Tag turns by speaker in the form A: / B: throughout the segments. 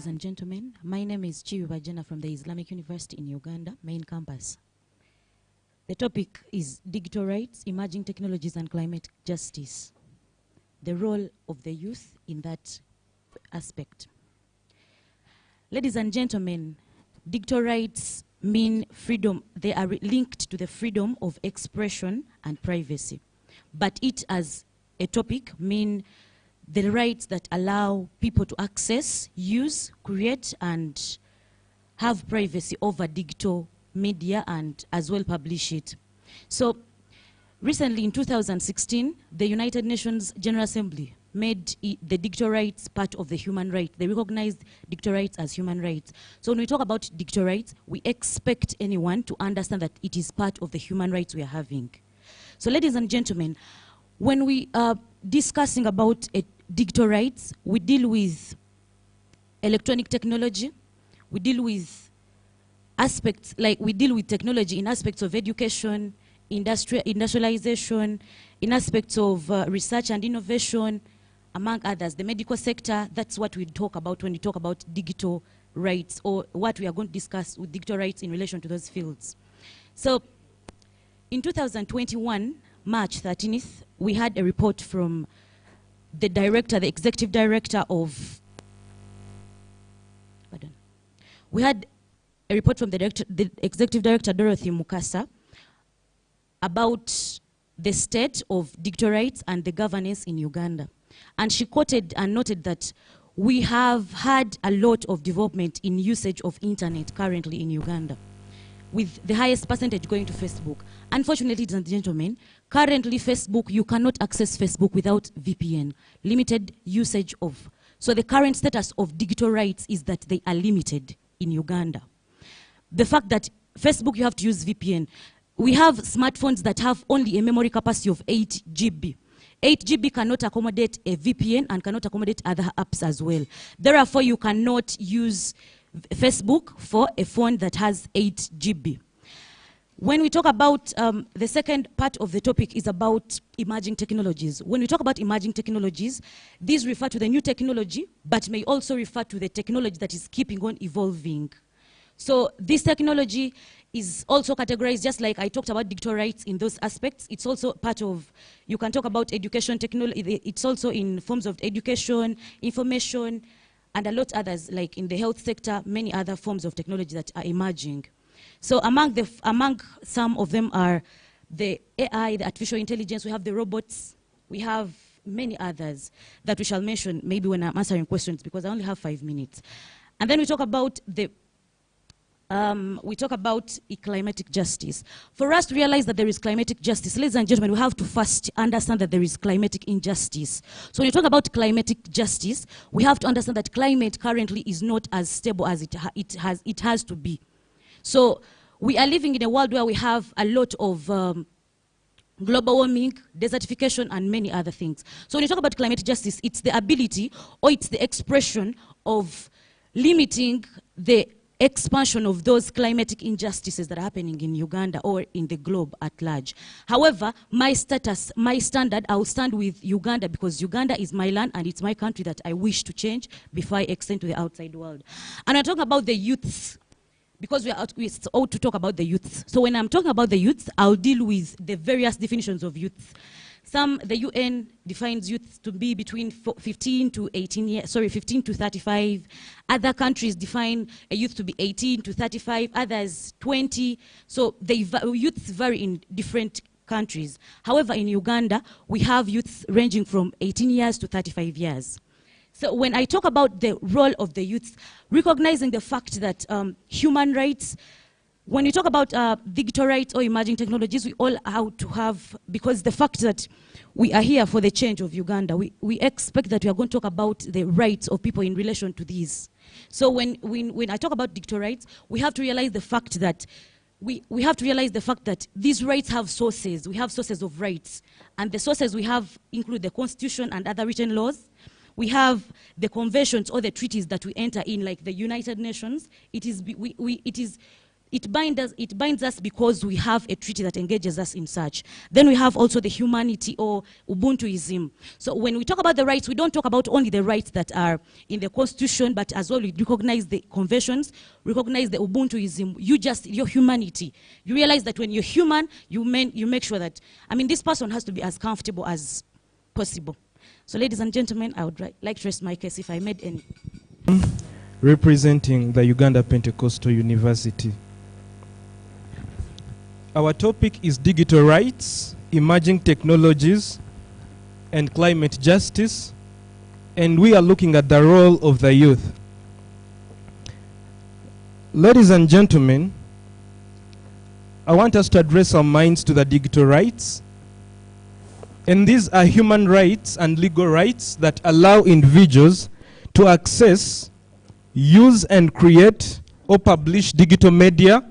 A: ladies and gentlemen. My name is Keiyuba Jenna from the Islamic University in Uganda, main campus. The topic is digital rights, emerging technologies and climate justice. The role of the youth in that aspect. Ladies and gentlemen, digital rights mean freedom. They are linked to the freedom of expression and privacy. But it as a topic mean the rights that allow people to access, use, create, and have privacy over digital media and as well publish it. So recently in 2016, the United Nations General Assembly made the digital rights part of the human right. They recognized digital rights as human rights. So when we talk about digital rights, we expect anyone to understand that it is part of the human rights we are having. So ladies and gentlemen, when we are discussing about digital rights, we deal with electronic technology, we deal with aspects, like we deal with technology in aspects of education, industrialization, in aspects of research and innovation, among others. The medical sector, that's what we talk about when we talk about digital rights, or what we are going to discuss with digital rights in relation to those fields. So in 2021, March 13th, we had a report from the director, the executive director of, pardon. We had a report from the executive director, Dorothy Mukasa, about the state of digital rights and the governance in Uganda. And she quoted and noted that we have had a lot of development in usage of internet currently in Uganda, with the highest percentage going to Facebook. Unfortunately, ladies and gentlemen, currently Facebook, you cannot access Facebook without VPN, limited usage of. So the current status of digital rights is that they are limited in Uganda. The fact that Facebook, you have to use VPN. We have smartphones that have only a memory capacity of 8 GB. 8 GB cannot accommodate a VPN and cannot accommodate other apps as well. Therefore, you cannot use Facebook for a phone that has 8 GB. When we talk about the second part of the topic is about emerging technologies. When we talk about emerging technologies, these refer to the new technology, but may also refer to the technology that is keeping on evolving. So this technology is also categorized, just like I talked about digital rights in those aspects. It's also part of, you can talk about education technology. It's also in forms of education, information, and a lot others, like in the health sector, many other forms of technology that are emerging. So among some of them are the AI, the artificial intelligence, we have the robots, we have many others that we shall mention maybe when I'm answering questions, because I only have 5 minutes. And then we talk about climatic justice. For us to realize that there is climatic justice, ladies and gentlemen, we have to first understand that there is climatic injustice. So when you talk about climatic justice, we have to understand that climate currently is not as stable as it has to be. So we are living in a world where we have a lot of global warming, desertification, and many other things. So when you talk about climatic justice, it's the ability, or it's the expression of limiting the expansion of those climatic injustices that are happening in Uganda or in the globe at large. However, my standard, I'll stand with Uganda, because Uganda is my land and it's my country that I wish to change before I extend to the outside world. And I'm talking about the youths, because we're out to talk about the youths. So when I'm talking about the youths, I'll deal with the various definitions of youths. The UN defines youth to be between 15 to 35. Other countries define a youth to be 18 to 35, others 20. So youths vary in different countries. However, in Uganda, we have youths ranging from 18 years to 35 years. So when I talk about the role of the youths, recognizing the fact that human rights, when you talk about digital rights or emerging technologies, we all have to have, because the fact that we are here for the change of Uganda, we expect that we are going to talk about the rights of people in relation to these. So when I talk about digital rights, we have to realize the fact that these rights have sources. We have sources of rights. And the sources we have include the Constitution and other written laws. We have the conventions or the treaties that we enter in, like the United Nations. It is it binds us because we have a treaty that engages us in such. Then we have also the humanity or Ubuntuism. So when we talk about the rights, we don't talk about only the rights that are in the Constitution, but as well we recognize the conventions, recognize the Ubuntuism, your humanity. You realize that when you're human, you make sure that, I mean, this person has to be as comfortable as possible. So ladies and gentlemen, I would like to rest my case if I made any.
B: Representing the Uganda Pentecostal University. Our topic is digital rights, emerging technologies, and climate justice, and we are looking at the role of the youth. Ladies and gentlemen, I want us to address our minds to the digital rights, and these are human rights and legal rights that allow individuals to access, use and create or publish digital media,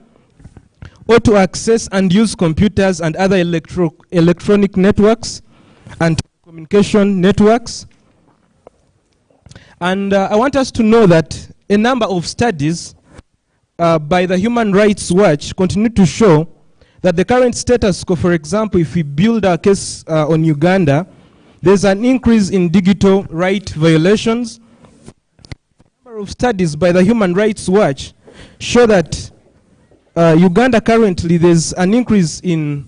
B: or to access and use computers and other electronic networks and communication networks. And I want us to know that a number of studies by the Human Rights Watch continue to show that the current status quo, for example, if we build our case on Uganda, there's an increase in digital right violations. A number of studies by the Human Rights Watch show that Uganda currently there's an increase in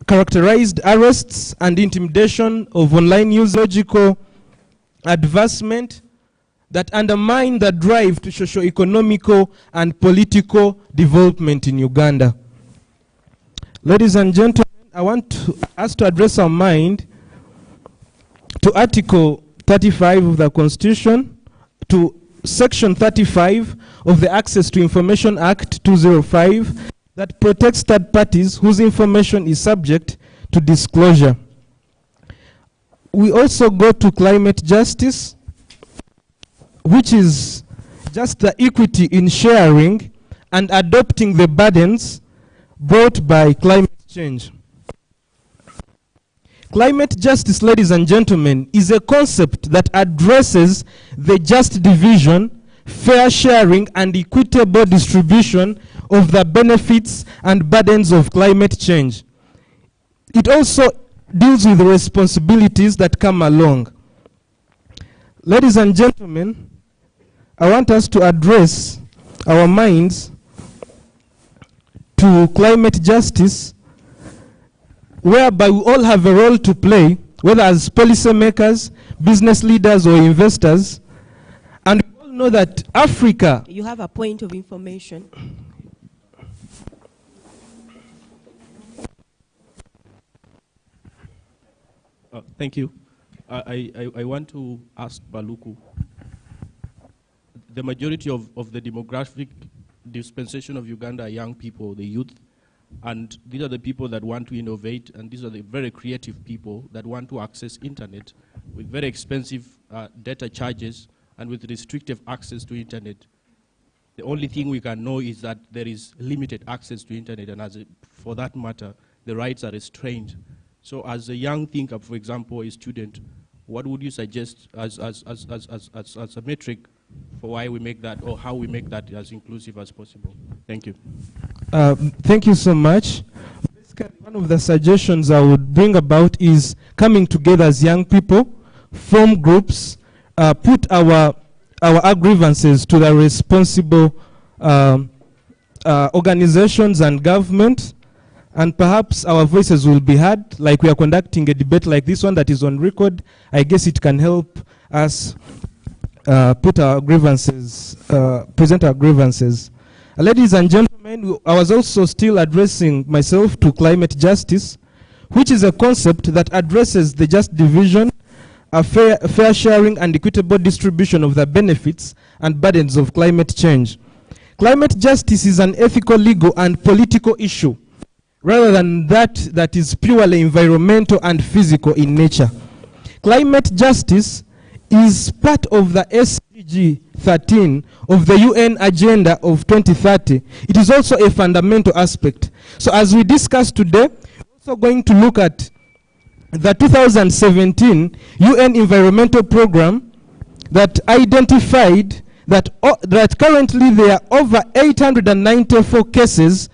B: characterized arrests and intimidation of online use, logical advancement that undermine the drive to socio-economical and political development in Uganda. Ladies and gentlemen, I want us to address our mind to Article 35 of the Constitution, to Section 35 of the Access to Information Act 205 that protects third parties whose information is subject to disclosure. We also go to climate justice, which is just the equity in sharing and adopting the burdens brought by climate change. Climate justice, ladies and gentlemen, is a concept that addresses the just division, fair sharing, and equitable distribution of the benefits and burdens of climate change. It also deals with the responsibilities that come along. Ladies and gentlemen, I want us to address our minds to climate justice, whereby we all have a role to play, whether as policymakers, business leaders, or investors. And we all know that Africa...
C: You have a point of information.
D: Thank you. I want to ask Baluku. The majority of the demographic dispensation of Uganda are young people, the youth, and these are the people that want to innovate, and these are the very creative people that want to access internet with very expensive data charges and with restrictive access to internet. The only thing we can know is that there is limited access to internet, and for that matter, the rights are restrained. So as a young thinker, for example, a student, what would you suggest as a metric for why we make that, or how we make that as inclusive as possible? Thank you.
B: Thank you so much. Basically, one of the suggestions I would bring about is coming together as young people, form groups, put our grievances to the responsible organizations and government, and perhaps our voices will be heard. Like we are conducting a debate like this one that is on record. I guess it can help us put our grievances, present our grievances. Ladies and gentlemen, I was also still addressing myself to climate justice, which is a concept that addresses the just division, a fair sharing and equitable distribution of the benefits and burdens of climate change. Climate justice is an ethical, legal, and political issue, rather than that is purely environmental and physical in nature. Climate justice is part of the SDG 13 of the UN Agenda of 2030. It is also a fundamental aspect. So as we discussed today, we're also going to look at the 2017 UN Environmental Program that identified that currently there are over 894 cases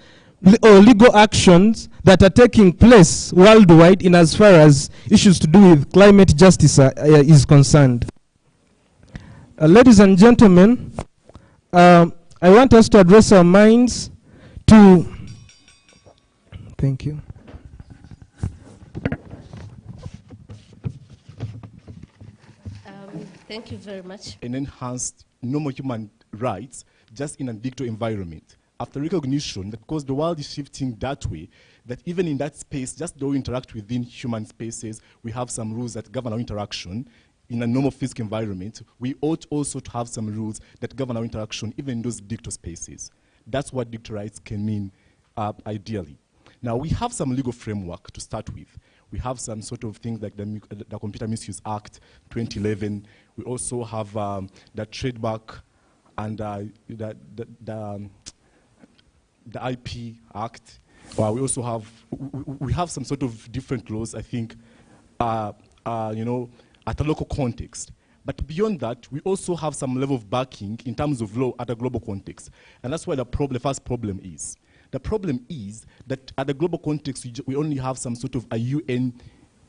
B: or legal actions that are taking place worldwide in as far as issues to do with climate justice is concerned. Ladies and gentlemen, I want us to address our minds to... Thank you.
C: Thank you very much.
E: And enhanced normal human rights just in a digital environment. After recognition that because the world is shifting that way, that even in that space, just though we interact within human spaces, we have some rules that govern our interaction. In a normal physical environment, we ought also to have some rules that govern our interaction, even in those digital spaces. That's what digital rights can mean, ideally. Now, we have some legal framework to start with. We have some sort of things like the Computer Misuse Act 2011. We also have the trademark and the IP Act. We also have some sort of different laws, I think, you know, at a local context. But beyond that, we also have some level of backing in terms of law at a global context. And that's why the first problem is. The problem is that at the global context, we only have some sort of a UN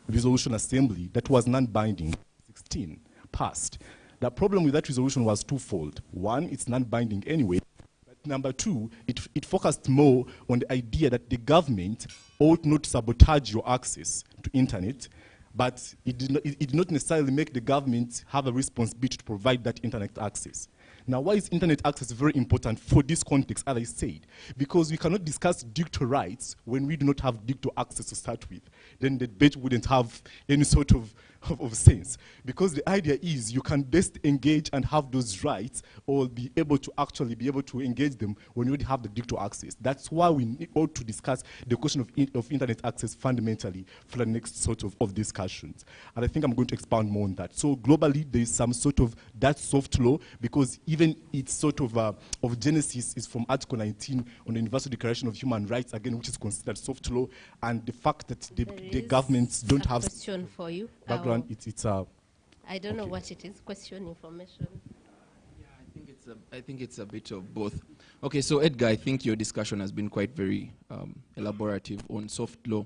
E: resolution assembly that was non-binding, 16, passed. The problem with that resolution was twofold. One, it's non-binding anyway. But number two, it focused more on the idea that the government ought not sabotage your access to internet, but it did not necessarily make the government have a responsibility to provide that internet access. Now, why is internet access very important for this context, as I said? Because we cannot discuss digital rights when we do not have digital access to start with. Then the debate wouldn't have any sort of sense. Because the idea is you can best engage and have those rights or be able to actually be able to engage them when you already have the digital access. That's why we ought to discuss the question of internet access fundamentally for the next sort of discussions. And I think I'm going to expand more on that. So globally, there is some sort of that soft law, because even its sort of genesis is from Article 19 on the Universal Declaration of Human Rights, again, which is considered soft law, and the fact that the governments don't have...
C: question for you.
E: Background,
C: I don't know what it is. Question, information.
F: Yeah, I think it's a bit of both. Okay, so Edgar, I think your discussion has been quite very elaborative on soft law.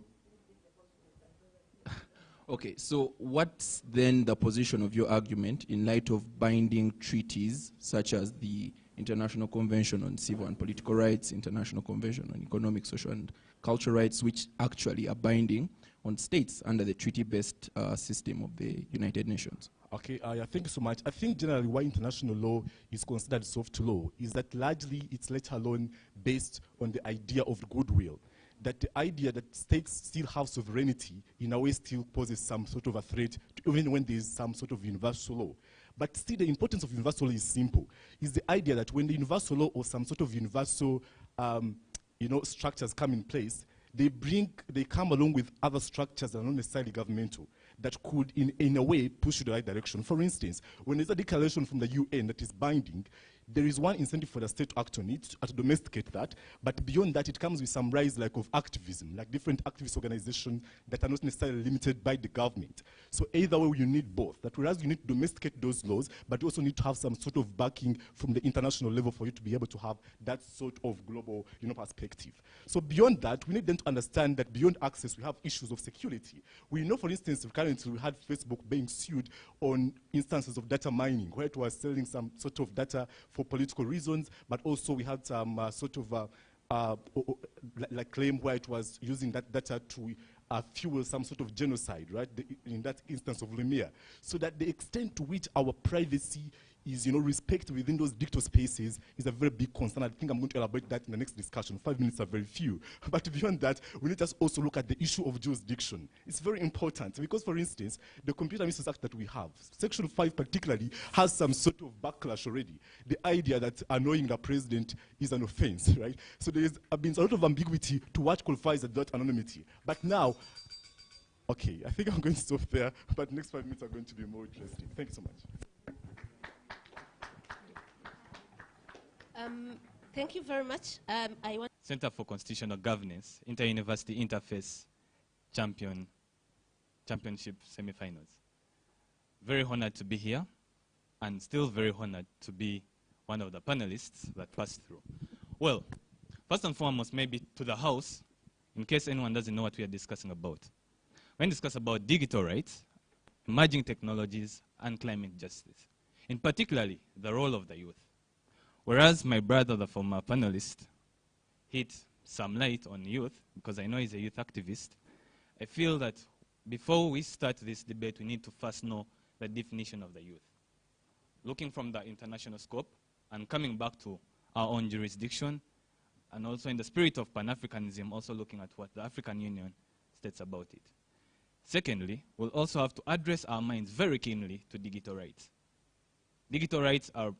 F: Okay, so what's then the position of your argument in light of binding treaties such as the International Convention on Civil and Political Rights, International Convention on Economic, Social and Cultural Rights, which actually are binding on states under the treaty-based system of the United Nations?
E: Okay, thank you so much. I think generally why international law is considered soft law is that largely it's let alone based on the idea of goodwill. That the idea that states still have sovereignty in a way still poses some sort of a threat, even when there is some sort of universal law. But still the importance of universal law is simple. It's the idea that when the universal law or some sort of universal structures come in place, they come along with other structures that are not necessarily governmental, that could, in a way, push you the right direction. For instance, when there's a declaration from the UN that is binding, there is one incentive for the state to act on it, to domesticate that, but beyond that, it comes with some rise of activism, like different activist organizations that are not necessarily limited by the government. So either way, you need both. That whereas you need to domesticate those laws, but you also need to have some sort of backing from the international level for you to be able to have that sort of global, perspective. So beyond that, we need then to understand that beyond access, we have issues of security. We know, for instance, currently we had Facebook being sued on instances of data mining, where it was selling some sort of data for political reasons, but also we had some claim where it was using that data to fuel some sort of genocide, right? In that instance of Lemire. So that the extent to which our privacy is, respect within those digital spaces is a very big concern. I think I'm going to elaborate that in the next discussion. 5 minutes are very few. But beyond that, we need to also look at the issue of jurisdiction. It's very important because, for instance, the Computer Misuse Act that we have, Section 5 particularly, has some sort of backlash already. The idea that annoying the president is an offense, right? So there's been a lot of ambiguity to what qualifies as that anonymity. But now, okay, I think I'm going to stop there, but the next 5 minutes are going to be more interesting. Thank you so much.
C: Thank you very much.
G: Center for Constitutional Governance, Inter-University Interface Championship Semifinals. Very honored to be here, and still very honored to be one of the panelists that passed through. Well, first and foremost, maybe to the House, in case anyone doesn't know what we are discussing about. When we discuss about digital rights, emerging technologies, and climate justice, in particularly the role of the youth. Whereas my brother, the former panelist, hit some light on youth, because I know he's a youth activist, I feel that before we start this debate, we need to first know the definition of the youth. Looking from the international scope and coming back to our own jurisdiction, and also in the spirit of Pan-Africanism, also looking at what the African Union states about it. Secondly, we'll also have to address our minds very keenly to digital rights. Digital rights are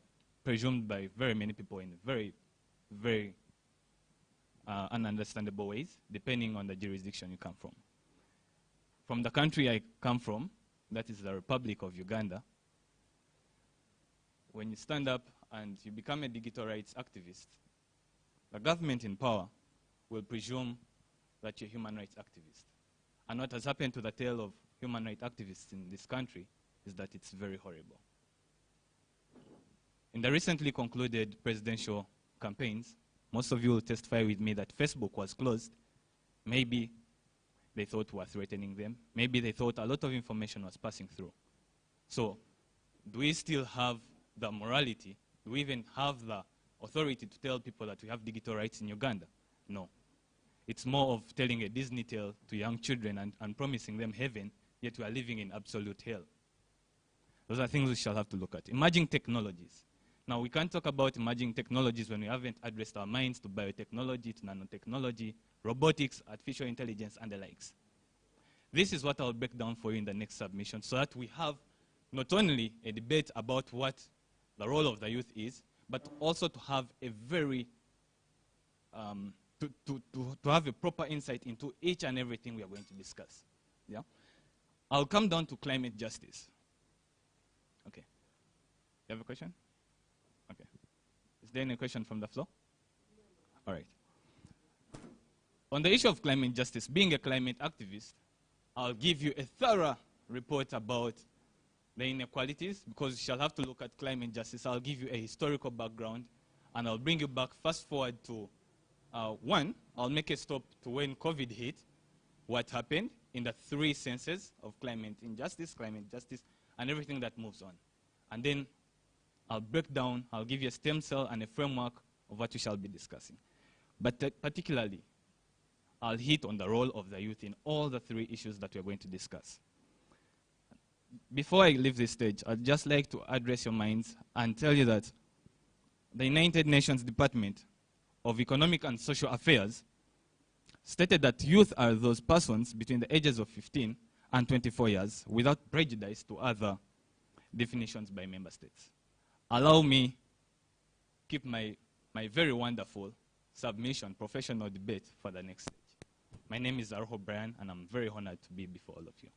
G: presumed by very many people in very, very ununderstandable ways, depending on the jurisdiction you come from. From the country I come from, that is the Republic of Uganda, when you stand up and you become a digital rights activist, the government in power will presume that you're a human rights activist. And what has happened to the tale of human rights activists in this country is that it's very horrible. In the recently concluded presidential campaigns, most of you will testify with me that Facebook was closed. Maybe they thought we were threatening them. Maybe they thought a lot of information was passing through. So, do we still have the morality? Do we even have the authority to tell people that we have digital rights in Uganda? No. It's more of telling a Disney tale to young children and promising them heaven, yet we are living in absolute hell. Those are things we shall have to look at. Emerging technologies. Now, we can't talk about emerging technologies when we haven't addressed our minds to biotechnology, to nanotechnology, robotics, artificial intelligence, and the likes. This is what I'll break down for you in the next submission, so that we have not only a debate about what the role of the youth is, but also to have a very, to have a proper insight into each and everything we are going to discuss. Yeah? I'll come down to climate justice. Okay. You have a question? Okay. Is there any question from the floor? All right. On the issue of climate justice, being a climate activist, I'll give you a thorough report about the inequalities, because you shall have to look at climate justice. I'll give you a historical background, and I'll bring you back fast forward to one, I'll make a stop to when COVID hit, what happened in the three senses of climate injustice, climate justice, and everything that moves on. And then I'll break down, I'll give you a stem cell and a framework of what we shall be discussing. But particularly, I'll hit on the role of the youth in all the three issues that we're going to discuss. Before I leave this stage, I'd just like to address your minds and tell you that the United Nations Department of Economic and Social Affairs stated that youth are those persons between the ages of 15 and 24 years without prejudice to other definitions by member states. Allow me keep my very wonderful submission, professional debate for the next stage. My name is Aruho, and I'm very honored to be before all of you.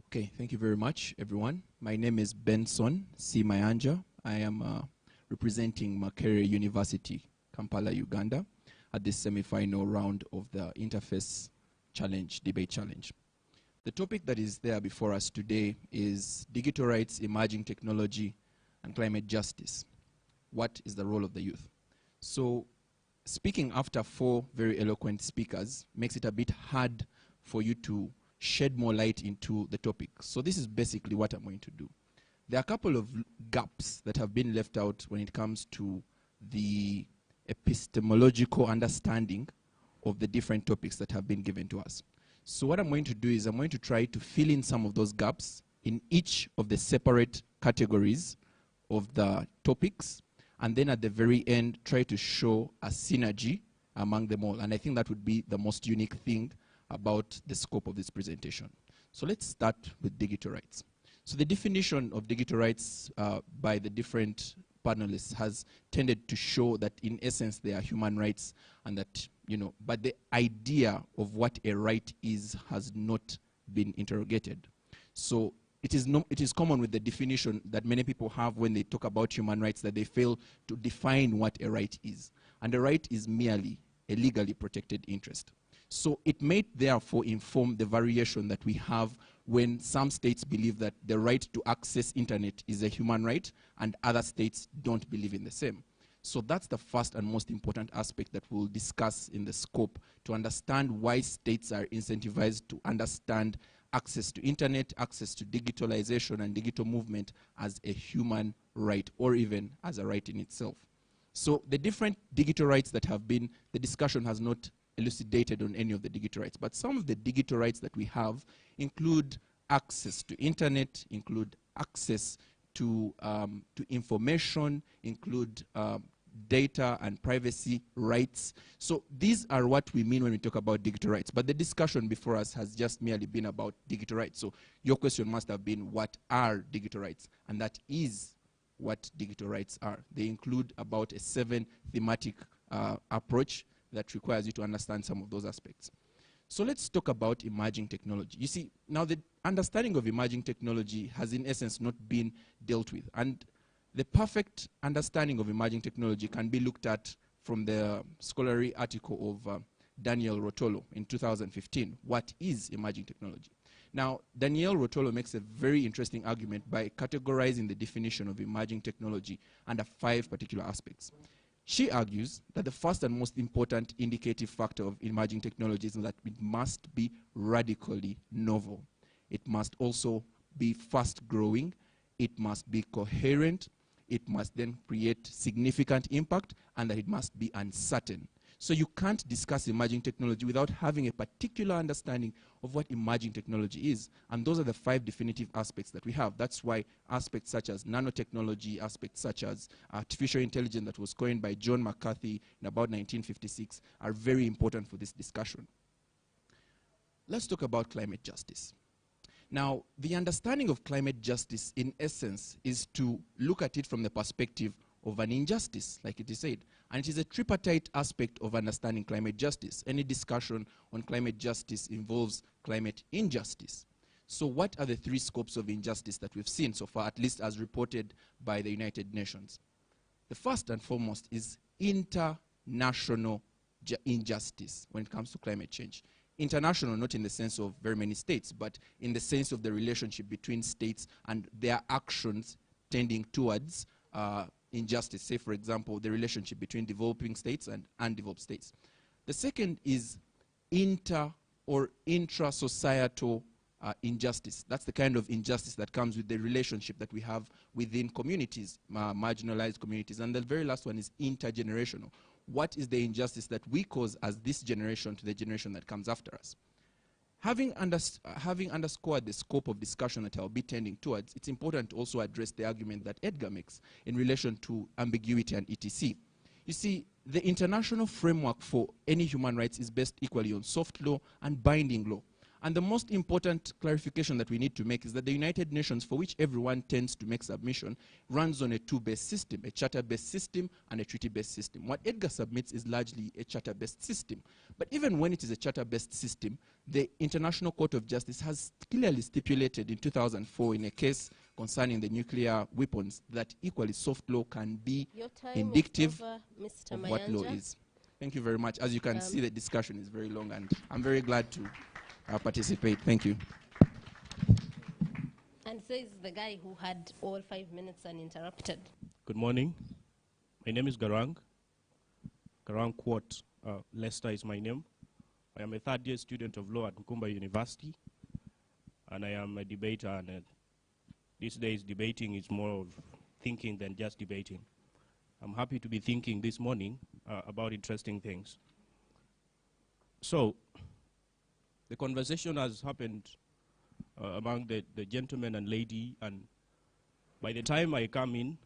F: Okay, thank you very much, everyone. My name is Benson C. Mayanja. I am representing Makere University, Kampala, Uganda, at this semi-final round of the Interface Challenge, Debate Challenge. The topic that is there before us today is digital rights, emerging technology, and climate justice. What is the role of the youth? So, speaking after four very eloquent speakers makes it a bit hard for you to shed more light into the topic. So this is basically what I'm going to do. There are a couple of gaps that have been left out when it comes to the epistemological understanding of the different topics that have been given to us. So what I'm going to do is I'm going to try to fill in some of those gaps in each of the separate categories of the topics, and then at the very end try to show a synergy among them all. And I think that would be the most unique thing about the scope of this presentation. So let's start with digital rights. So the definition of digital rights by the different panelists has tended to show that in essence they are human rights, and that, you know, but the idea of what a right is has not been interrogated. So it is common with the definition that many people have when they talk about human rights, that they fail to define what a right is. And a right is merely a legally protected interest. So it may therefore inform the variation that we have when some states believe that the right to access internet is a human right and other states don't believe in the same. So that's the first and most important aspect that we'll discuss in the scope, to understand why states are incentivized to understand access to internet, access to digitalization and digital movement as a human right, or even as a right in itself. So the different digital rights that have been, the discussion has not elucidated on any of the digital rights, but some of the digital rights that we have include access to internet, include access to information, include data and privacy rights. So these are what we mean when we talk about digital rights. But the discussion before us has just merely been about digital rights. So your question must have been, what are digital rights? And that is what digital rights are. They include about a 7 thematic approach that requires you to understand some of those aspects. So let's talk about emerging technology. You see, now the understanding of emerging technology has in essence not been dealt with. And the perfect understanding of emerging technology can be looked at from the scholarly article of Daniel Rotolo in 2015, What is Emerging Technology? Now, Daniel Rotolo makes a very interesting argument by categorizing the definition of emerging technology under 5 particular aspects. She argues that the first and most important indicative factor of emerging technologies is that it must be radically novel. It must also be fast-growing. It must be coherent. It must then create significant impact, and that it must be uncertain. So you can't discuss emerging technology without having a particular understanding of what emerging technology is. And those are the 5 definitive aspects that we have. That's why aspects such as nanotechnology, aspects such as artificial intelligence that was coined by John McCarthy in about 1956 are very important for this discussion. Let's talk about climate justice. Now, the understanding of climate justice, in essence, is to look at it from the perspective of an injustice, like it is said. And it is a tripartite aspect of understanding climate justice. Any discussion on climate justice involves climate injustice. So what are the 3 scopes of injustice that we've seen so far, at least as reported by the United Nations? The first and foremost is international injustice when it comes to climate change. International, not in the sense of very many states, but in the sense of the relationship between states and their actions tending towards injustice. Say, for example, the relationship between developing states and undeveloped states. The second is inter- or intra-societal injustice. That's the kind of injustice that comes with the relationship that we have within communities, marginalized communities. And the very last one is intergenerational. What is the injustice that we cause as this generation to the generation that comes after us? Having underscored the scope of discussion that I'll be tending towards, it's important to also address the argument that Edgar makes in relation to ambiguity and etc. You see, the international framework for any human rights is based equally on soft law and binding law. And the most important clarification that we need to make is that the United Nations, for which everyone tends to make submission, runs on a 2-based system, a charter-based system and a treaty-based system. What Edgar submits is largely a charter-based system. But even when it is a charter-based system, the International Court of Justice has clearly stipulated in 2004 in a case concerning the nuclear weapons that equally soft law can be indicative of what law is. Thank you very much. As you can see, the discussion is very long, and I'm very glad to participate. Thank you.
C: And says the guy who had all 5 minutes uninterrupted.
D: Good morning. My name is Garang. Garang Quote. Leister is my name. I am a 3rd-year student of law at Nkumba University, and I am a debater. And these days, debating is more of thinking than just debating. I'm happy to be thinking this morning about interesting things. So, the conversation has happened among the gentleman and lady, and by the time I come in,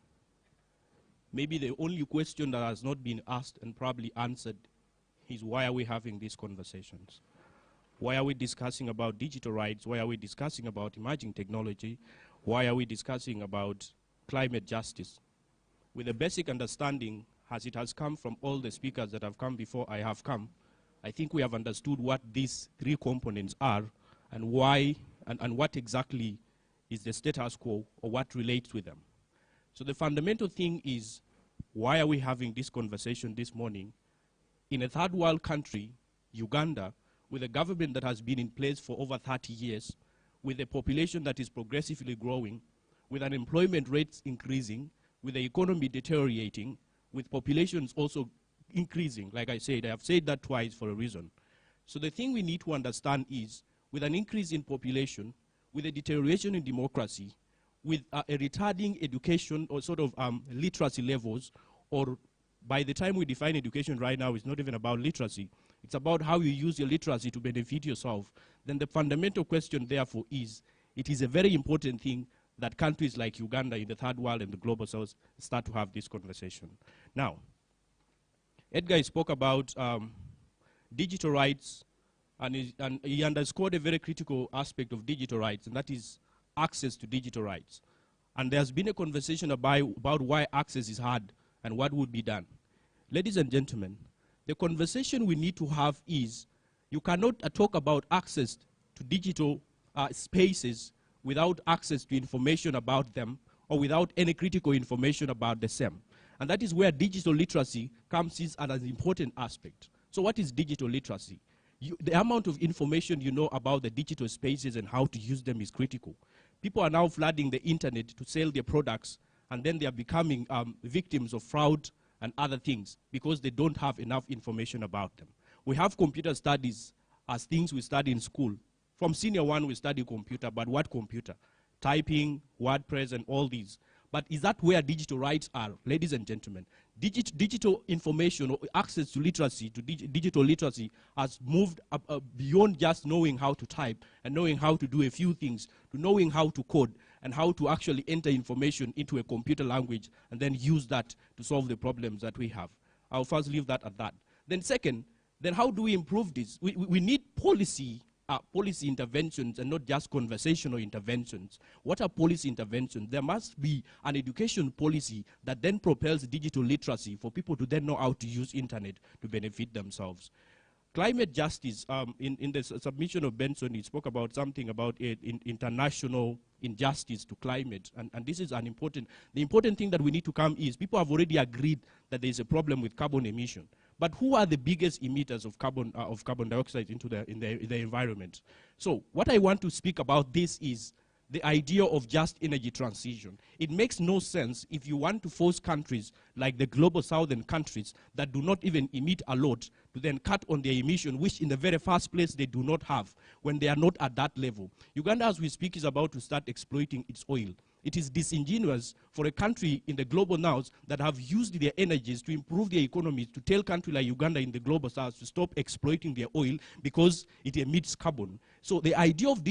D: maybe the only question that has not been asked and probably answered is, why are we having these conversations? Why are we discussing about digital rights? Why are we discussing about emerging technology? Why are we discussing about climate justice? With a basic understanding, as it has come from all the speakers that have come before I have come, I think we have understood what these 3 components are and why and what exactly is the status quo or what relates with them. So the fundamental thing is, why are we having this conversation this morning in a 3rd world country, Uganda, with a government that has been in place for over 30 years, with a population that is progressively growing, with unemployment rates increasing, with the economy deteriorating, with populations also increasing. Like I said, I have said that twice for a reason. So the thing we need to understand is, with an increase in population, with a deterioration in democracy, with a retarding education or sort of literacy levels, or by the time we define education right now, it's not even about literacy. It's about how you use your literacy to benefit yourself. Then the fundamental question, therefore, is, it is a very important thing that countries like Uganda in the third world and the global south start to have this conversation. Now, Edgar spoke about digital rights, and he underscored a very critical aspect of digital rights, and that is access to digital rights. And there's been a conversation about why access is hard and what would be done. Ladies and gentlemen, the conversation we need to have is, you cannot talk about access to digital spaces without access to information about them, or without any critical information about the same. And that is where digital literacy comes in as an important aspect. So what is digital literacy? The amount of information you know about the digital spaces and how to use them is critical. People are now flooding the internet to sell their products, and then they are becoming victims of fraud and other things because they don't have enough information about them. We have computer studies as things we study in school. From senior one, we study computer, but what computer? Typing, WordPress, and all these. But is that where digital rights are, ladies and gentlemen? Digital information or access to literacy, to digital literacy, has moved beyond just knowing how to type and knowing how to do a few things, to knowing how to code and how to actually enter information into a computer language and then use that to solve the problems that we have. I'll first leave that at that. Then second, then how do we improve this? We need policy interventions and not just conversational interventions. What are policy interventions? There must be an education policy that then propels digital literacy for people to then know how to use internet to benefit themselves. Climate justice, in the submission of Benson, he spoke about something about international injustice to climate, and this is the important thing that we need to come is, people have already agreed that there is a problem with carbon emission. But who are the biggest emitters of carbon dioxide into the environment? So what I want to speak about this is the idea of just energy transition. It makes no sense if you want to force countries like the global southern countries that do not even emit a lot to then cut on their emission, which in the very first place they do not have when they are not at that level. Uganda, as we speak, is about to start exploiting its oil. It is disingenuous for a country in the global north that have used their energies to improve their economies to tell country like Uganda in the global south to stop exploiting their oil because it emits carbon. So the idea of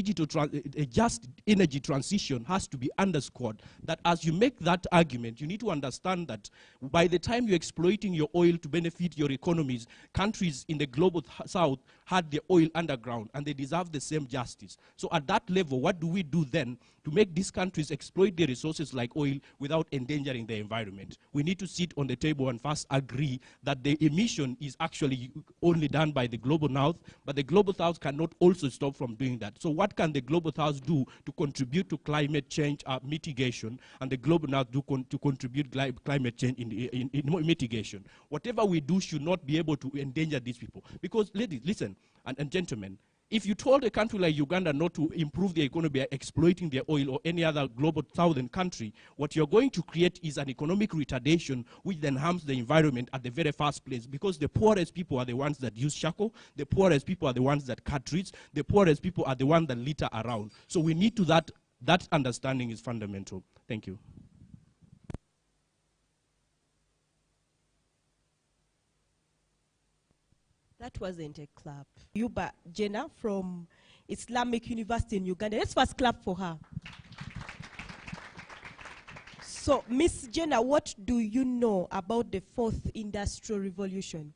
D: just energy transition has to be underscored, that as you make that argument, you need to understand that by the time you're exploiting your oil to benefit your economies, countries in the global south had their oil underground and they deserve the same justice. So at that level, what do we do then to make these countries exploit their resources like oil without endangering the environment? We need to sit on the table and first agree that the emission is actually only done by the global north, but the global south cannot also stop from doing that. So what can the global south do to contribute to climate change mitigation, and the global north do to contribute climate change in mitigation? Whatever we do should not be able to endanger these people. Because ladies, listen, and gentlemen, if you told a country like Uganda not to improve their economy by exploiting their oil, or any other global southern country, what you're going to create is an economic retardation which then harms the environment at the very first place, because the poorest people are the ones that use charcoal, the poorest people are the ones that cut trees, the poorest people are the ones that litter around. So we need to that understanding is fundamental. Thank you.
H: That wasn't a clap. Keiyuba Jenna from Islamic University in Uganda. Let's first clap for her. So, Miss Jenna, what do you know about the fourth industrial revolution?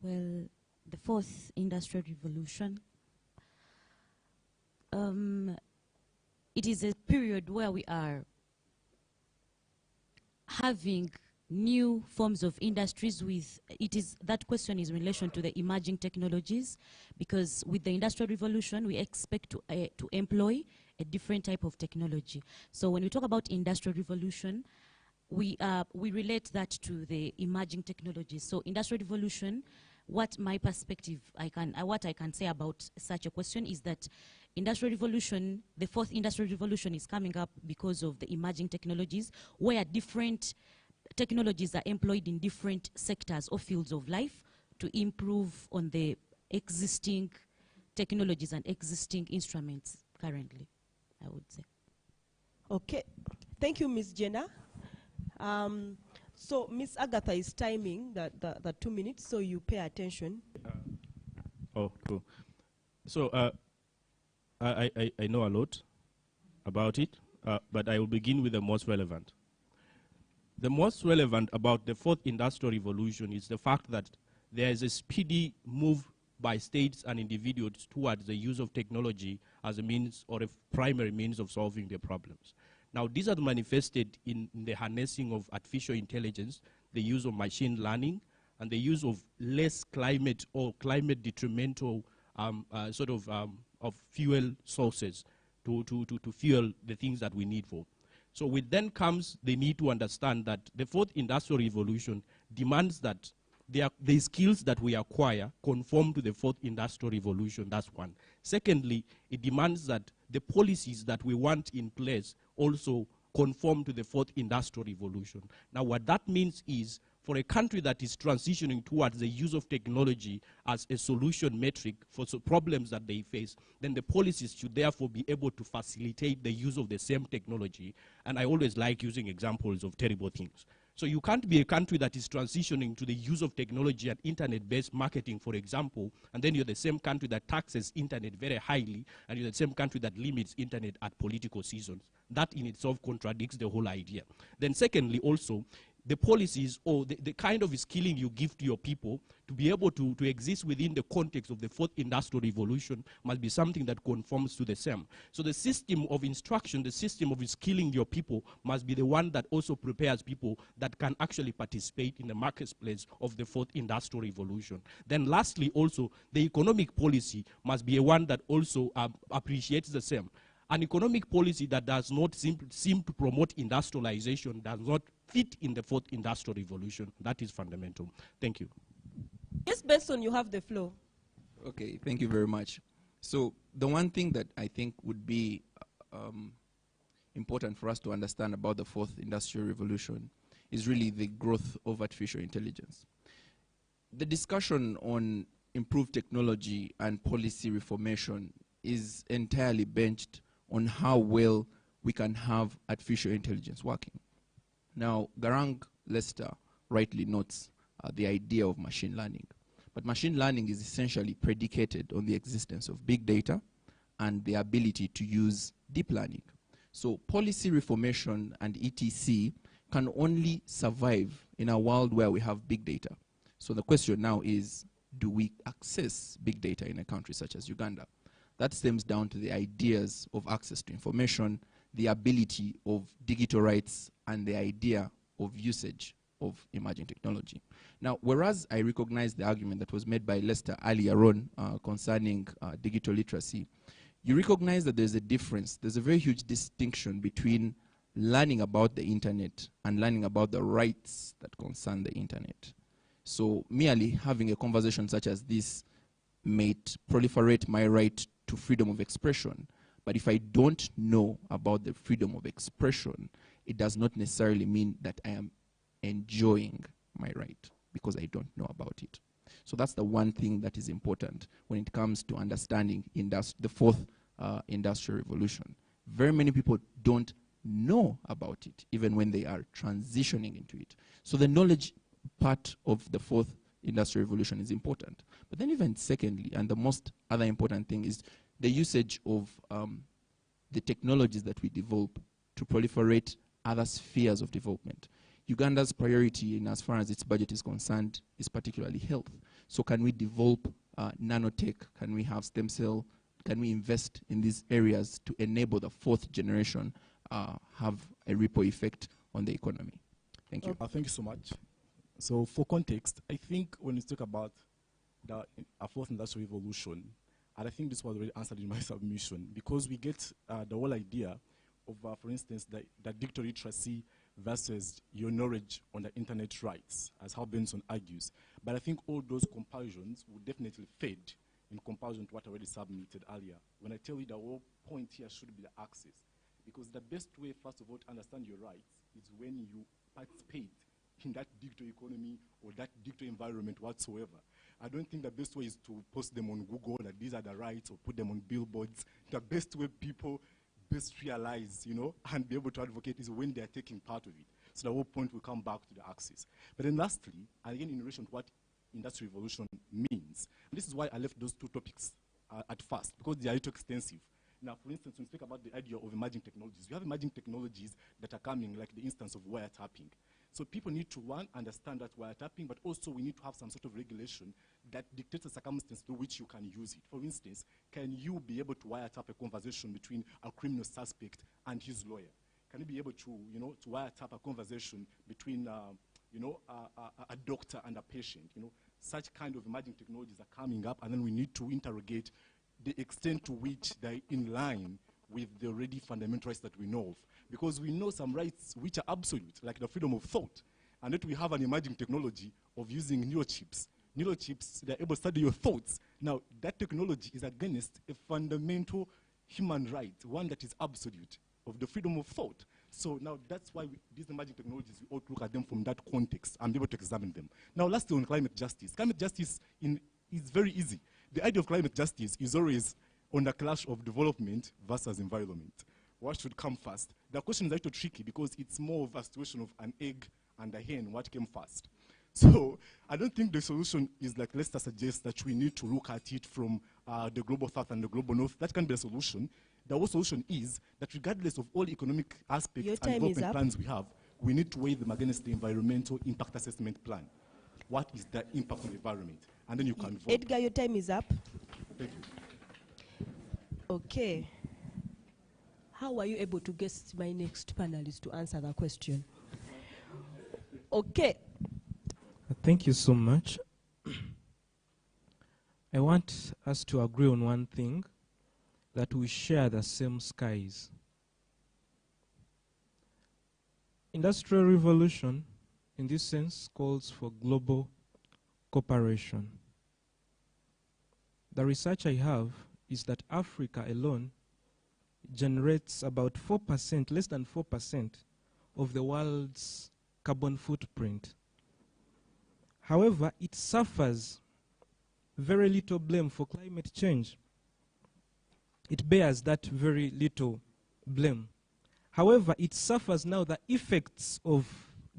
A: Well, the fourth industrial revolution, it is a period where we are having new forms of industries that question is in relation to the emerging technologies, because with the industrial revolution we expect to employ a different type of technology. So when we talk about industrial revolution, we relate that to the emerging technologies. So industrial revolution, what my perspective what I can say about such a question is that industrial revolution, the fourth industrial revolution, is coming up because of the emerging technologies, where different technologies are employed in different sectors or fields of life to improve on the existing technologies and existing instruments currently, I would say.
H: Okay, thank you, Ms. Jenna. So Ms. Agatha is timing the 2 minutes, so you pay attention.
D: Oh, cool. So I know a lot about it, but I will begin with the most relevant. The most relevant about the fourth industrial revolution is the fact that there is a speedy move by states and individuals towards the use of technology as a means or a primary means of solving their problems. Now, these are manifested in the harnessing of artificial intelligence, the use of machine learning, and the use of less climate or climate detrimental of fuel sources to fuel the things that we need for. So with then comes the need to understand that the fourth industrial revolution demands that the skills that we acquire conform to the fourth industrial revolution. That's one. Secondly, it demands that the policies that we want in place also conform to the fourth industrial revolution. Now, what that means is, for a country that is transitioning towards the use of technology as a solution metric for problems that they face, then the policies should therefore be able to facilitate the use of the same technology. And I always like using examples of terrible things. So you can't be a country that is transitioning to the use of technology and internet-based marketing, for example, and then you're the same country that taxes internet very highly, and you're the same country that limits internet at political seasons. That in itself contradicts the whole idea. Then secondly, also, the policies or the kind of skilling you give to your people to be able to exist within the context of the fourth industrial revolution must be something that conforms to the same. So the system of instruction, the system of skilling your people must be the one that also prepares people that can actually participate in the marketplace of the fourth industrial revolution. Then lastly, also, the economic policy must be a one that also appreciates the same. An economic policy that does not seem to promote industrialization does not fit in the fourth industrial revolution. That is fundamental. Thank you.
H: Yes, Benson, you have the floor.
F: Okay, thank you very much. So the one thing that I think would be important for us to understand about the fourth industrial revolution is really the growth of artificial intelligence. The discussion on improved technology and policy reformation is entirely benched on how well we can have artificial intelligence working. Now, Garang Leister rightly notes the idea of machine learning. But machine learning is essentially predicated on the existence of big data and the ability to use deep learning. So policy reformation and ETC can only survive in a world where we have big data. So the question now is, do we access big data in a country such as Uganda? That stems down to the ideas of access to information, the ability of digital rights, and the idea of usage of emerging technology. Now, whereas I recognize the argument that was made by Leister earlier on concerning digital literacy, you recognize that there's a difference. There's a very huge distinction between learning about the internet and learning about the rights that concern the internet. So merely having a conversation such as this may proliferate my right to freedom of expression. But if I don't know about the freedom of expression, it does not necessarily mean that I am enjoying my right, because I don't know about it. So that's the one thing that is important when it comes to understanding the fourth industrial revolution. Very many people don't know about it, even when they are transitioning into it. So the knowledge part of the fourth industrial revolution is important. But then even secondly, and the most other important thing, is the usage of the technologies that we develop to proliferate other spheres of development. Uganda's priority, in as far as its budget is concerned, is particularly health. So can we develop nanotech? Can we have stem cell? Can we invest in these areas to enable the fourth generation have a ripple effect on the economy? Thank you.
E: Thank you so much. So for context, I think when you talk about the fourth industrial revolution, and I think this was already answered in my submission, because we get the whole idea of, for instance, the digital literacy versus your knowledge on the internet rights, as how Benson argues. But I think all those comparisons would definitely fade in comparison to what I already submitted earlier. When I tell you the whole point here should be the access. Because the best way, first of all, to understand your rights is when you participate in that digital economy or that digital environment whatsoever. I don't think the best way is to post them on Google, that these are the rights, or put them on billboards. The best way people best realize, and be able to advocate is when they are taking part of it. So the whole point will come back to the access. But then lastly, again in relation to what industrial revolution means, and this is why I left those two topics at first, because they are a little extensive. Now, for instance, when we speak about the idea of emerging technologies, we have emerging technologies that are coming, like the instance of wiretapping. So people need to, one, understand that wiretapping, but also we need to have some sort of regulation that dictates the circumstance through which you can use it. For instance, can you be able to wiretap a conversation between a criminal suspect and his lawyer? Can you be able to, to wiretap a conversation between, a doctor and a patient? Such kind of emerging technologies are coming up, and then we need to interrogate the extent to which they're in line with the already fundamental rights that we know of. Because we know some rights which are absolute, like the freedom of thought, and that we have an emerging technology of using neurochips. Neurochips, they're able to study your thoughts. Now, that technology is against a fundamental human right, one that is absolute, of the freedom of thought. So now that's why these emerging technologies, we ought to look at them from that context and be able to examine them. Now, lastly, on climate justice. Climate justice is very easy. The idea of climate justice is always on the clash of development versus environment. What should come first? The question is actually tricky because it's more of a situation of an egg and a hen, what came first. So I don't think the solution is like Leister suggests, that we need to look at it from the global south and the global north. That can be a solution. The whole solution is that regardless of all economic aspects and development plans we have, we need to weigh them against the environmental impact assessment plan. What is the impact on the environment? And then you can vote.
H: Edgar, your time is up.
E: Thank you.
H: Okay. How are you able to guess my next panelist to answer the question? Okay.
B: Thank you so much. I want us to agree on one thing, that we share the same skies. Industrial revolution, in this sense, calls for global cooperation. The research I have is that Africa alone generates about 4%, less than 4% of the world's carbon footprint. However, it suffers very little blame for climate change. It bears that very little blame. However, it suffers now the effects of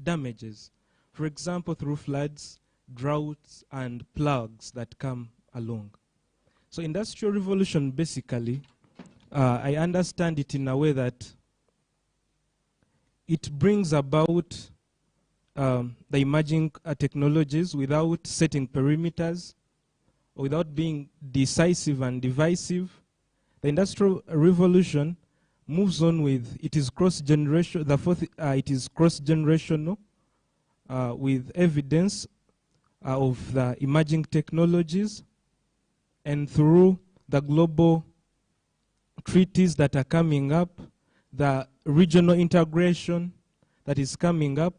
B: damages, for example, through floods, droughts, and plagues that come along. So industrial revolution, basically, I understand it in a way that it brings about the emerging technologies without setting perimeters, or without being decisive and divisive. The industrial revolution moves on with, it is cross-generational, it is cross-generational with evidence of the emerging technologies, and through the global treaties that are coming up, the regional integration that is coming up,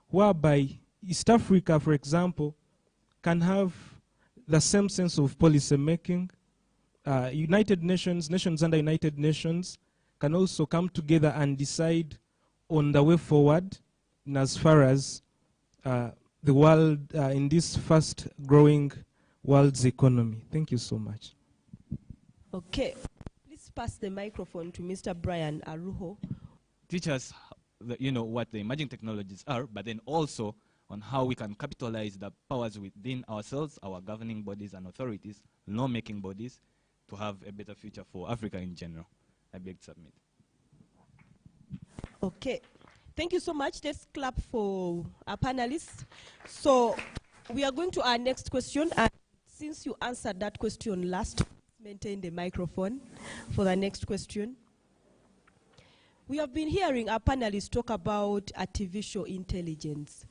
B: whereby East Africa, for example, can have the same sense of policy making. United Nations, nations under United Nations can also come together and decide on the way forward in as far as the world, in this fast growing world's economy. Thank you so much.
H: Okay. Please pass the microphone to Mr. Brian Aruho.
G: Teach us, what the emerging technologies are, but then also on how we can capitalize the powers within ourselves, our governing bodies and authorities, law-making bodies, to have a better future for Africa in general. I beg to submit.
H: Okay. Thank you so much. Let's clap for our panelists. So we are going to our next question. And since you answered that question last, maintain the microphone for the next question. We have been hearing our panelists talk about artificial intelligence.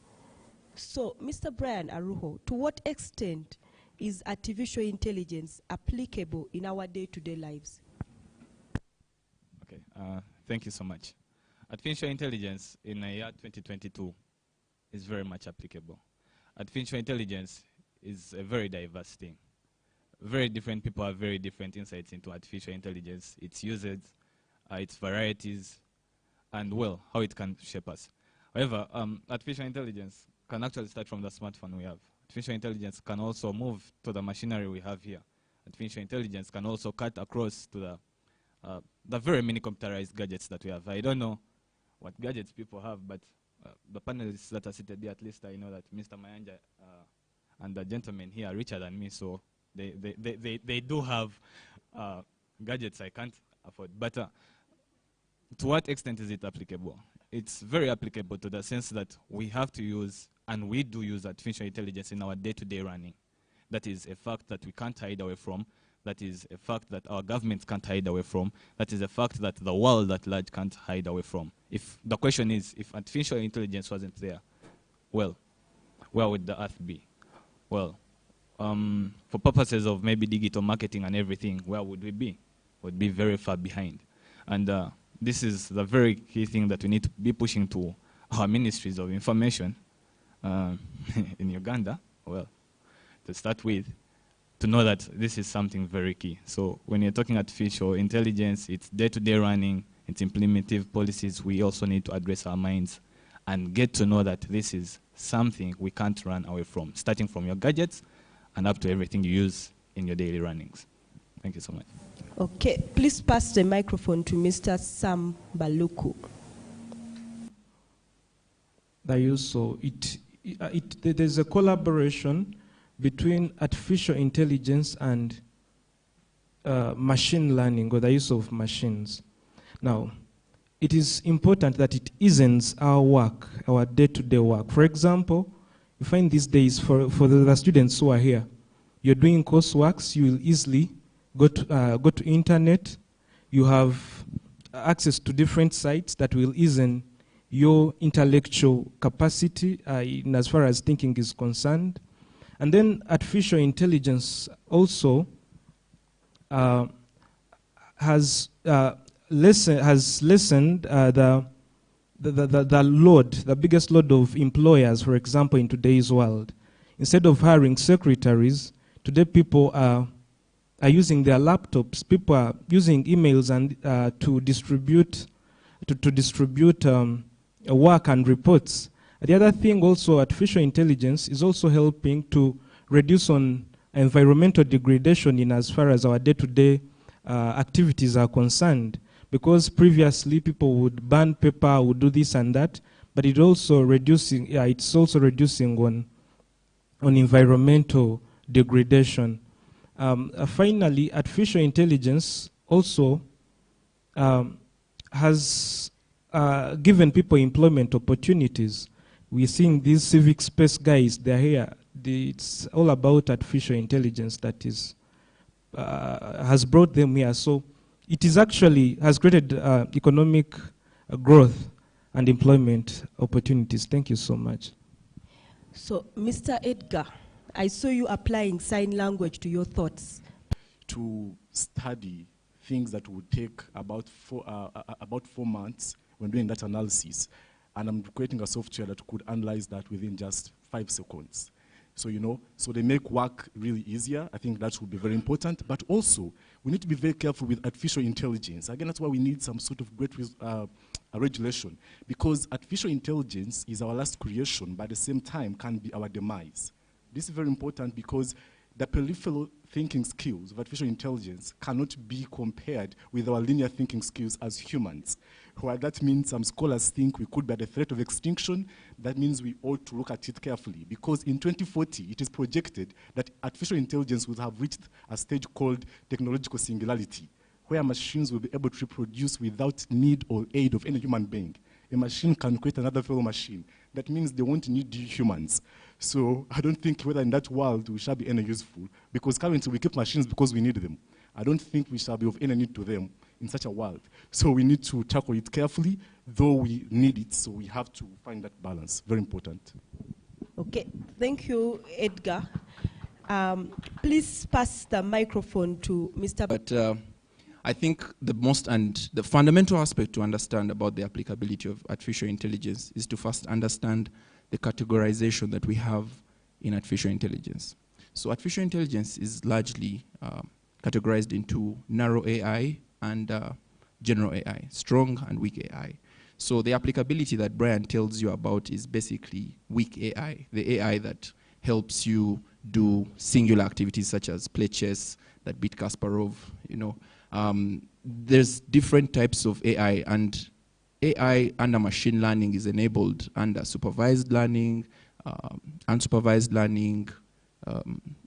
H: So, Mr. Brian Aruho, to what extent is artificial intelligence applicable in our day-to-day lives?
G: Okay, thank you so much. artificial intelligence in the year 2022 is very much applicable. Artificial intelligence is a very diverse thing. Very different people have very different insights into artificial intelligence, its uses, its varieties, and, well, how it can shape us. However, artificial intelligence can actually start from the smartphone we have. Artificial intelligence can also move to the machinery we have here. Artificial intelligence can also cut across to the very many computerized gadgets that we have. I don't know what gadgets people have, but the panelists that are seated here, at least I know that Mr. Mayanja and the gentleman here are richer than me, so they do have gadgets I can't afford. But to what extent is it applicable? It's very applicable to the sense that we have to use, and we do use, artificial intelligence in our day-to-day running. That is a fact that we can't hide away from. That is a fact that our governments can't hide away from. That is a fact that the world at large can't hide away from. If the question is, if artificial intelligence wasn't there, well, where would the earth be? Well, for purposes of maybe digital marketing and everything, where would we be? We'd be very far behind. And this is the very key thing that we need to be pushing to our ministries of information in Uganda, well, to start with, to know that this is something very key. So when you're talking artificial intelligence, it's day-to-day running, it's implementive policies. We also need to address our minds and get to know that this is something we can't run away from, starting from your gadgets and up to everything you use in your daily runnings. Thank you so much.
H: Okay, please pass the microphone to Mr. Sam Baluku.
B: So there's a collaboration between artificial intelligence and machine learning, or the use of machines. Now, it is important that it isn't our work, our day-to-day work. For example, you find these days, for the students who are here, you're doing courseworks, you will easily go to internet, you have access to different sites that will ease your intellectual capacity in as far as thinking is concerned. And then artificial intelligence also has lessened the load, the biggest load of employers, for example, in today's world. Instead of hiring secretaries, today people are using their laptops. People are using emails and to distribute work and reports. The other thing also, artificial intelligence is also helping to reduce on environmental degradation in as far as our day-to-day activities are concerned. Because previously people would burn paper, would do this and that, but it's also reducing on environmental degradation. Finally, artificial intelligence also has given people employment opportunities. We're seeing these civic space guys, they're here. It's all about artificial intelligence that has brought them here. So it is actually has created economic growth and employment opportunities. Thank you so much.
H: So, Mr. Edgar, I saw you applying sign language to your thoughts.
E: To study things that would take about 4 months when doing that analysis. And I'm creating a software that could analyze that within just 5 seconds. So, so they make work really easier. I think that would be very important. But also, we need to be very careful with artificial intelligence. Again, that's why we need some sort of great regulation. Because artificial intelligence is our last creation, but at the same time can be our demise. This is very important because the peripheral thinking skills of artificial intelligence cannot be compared with our linear thinking skills as humans. While that means some scholars think we could be at the threat of extinction, that means we ought to look at it carefully. Because in 2040, it is projected that artificial intelligence will have reached a stage called technological singularity, where machines will be able to reproduce without need or aid of any human being. A machine can create another fellow machine. That means they won't need humans. So I don't think whether in that world we shall be any useful, because currently we keep machines because we need them. I don't think we shall be of any need to them in such a world. So we need to tackle it carefully, though we need it, so we have to find that balance. Very important.
H: Okay, thank you, Edgar. Please pass the microphone to Mr.
F: But I think the most and the fundamental aspect to understand about the applicability of artificial intelligence is to first understand the categorization that we have in artificial intelligence. So artificial intelligence is largely categorized into narrow AI and general AI, strong and weak AI. So the applicability that Brian tells you about is basically weak AI, the AI that helps you do singular activities such as play chess, that beat Kasparov, you know. There's different types of AI, and AI under machine learning is enabled under supervised learning, unsupervised learning,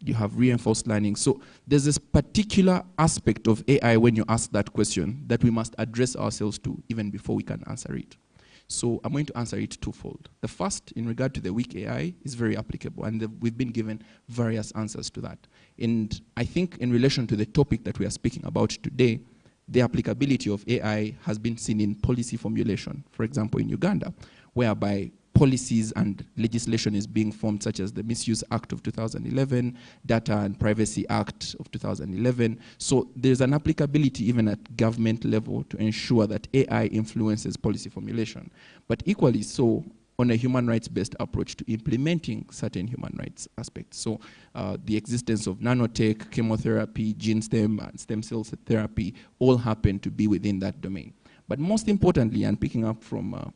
F: you have reinforced learning. So there's this particular aspect of AI when you ask that question that we must address ourselves to even before we can answer it. So I'm going to answer it twofold. The first, in regard to the weak AI, is very applicable, and we've been given various answers to that. And I think in relation to the topic that we are speaking about today, the applicability of AI has been seen in policy formulation, for example, in Uganda, whereby policies and legislation is being formed, such as the Misuse Act of 2011, Data and Privacy Act of 2011. So there's an applicability even at government level to ensure that AI influences policy formulation. But equally so on a human rights-based approach to implementing certain human rights aspects. So the existence of nanotech, chemotherapy, gene stem, and stem cell therapy all happen to be within that domain. But most importantly, and picking up from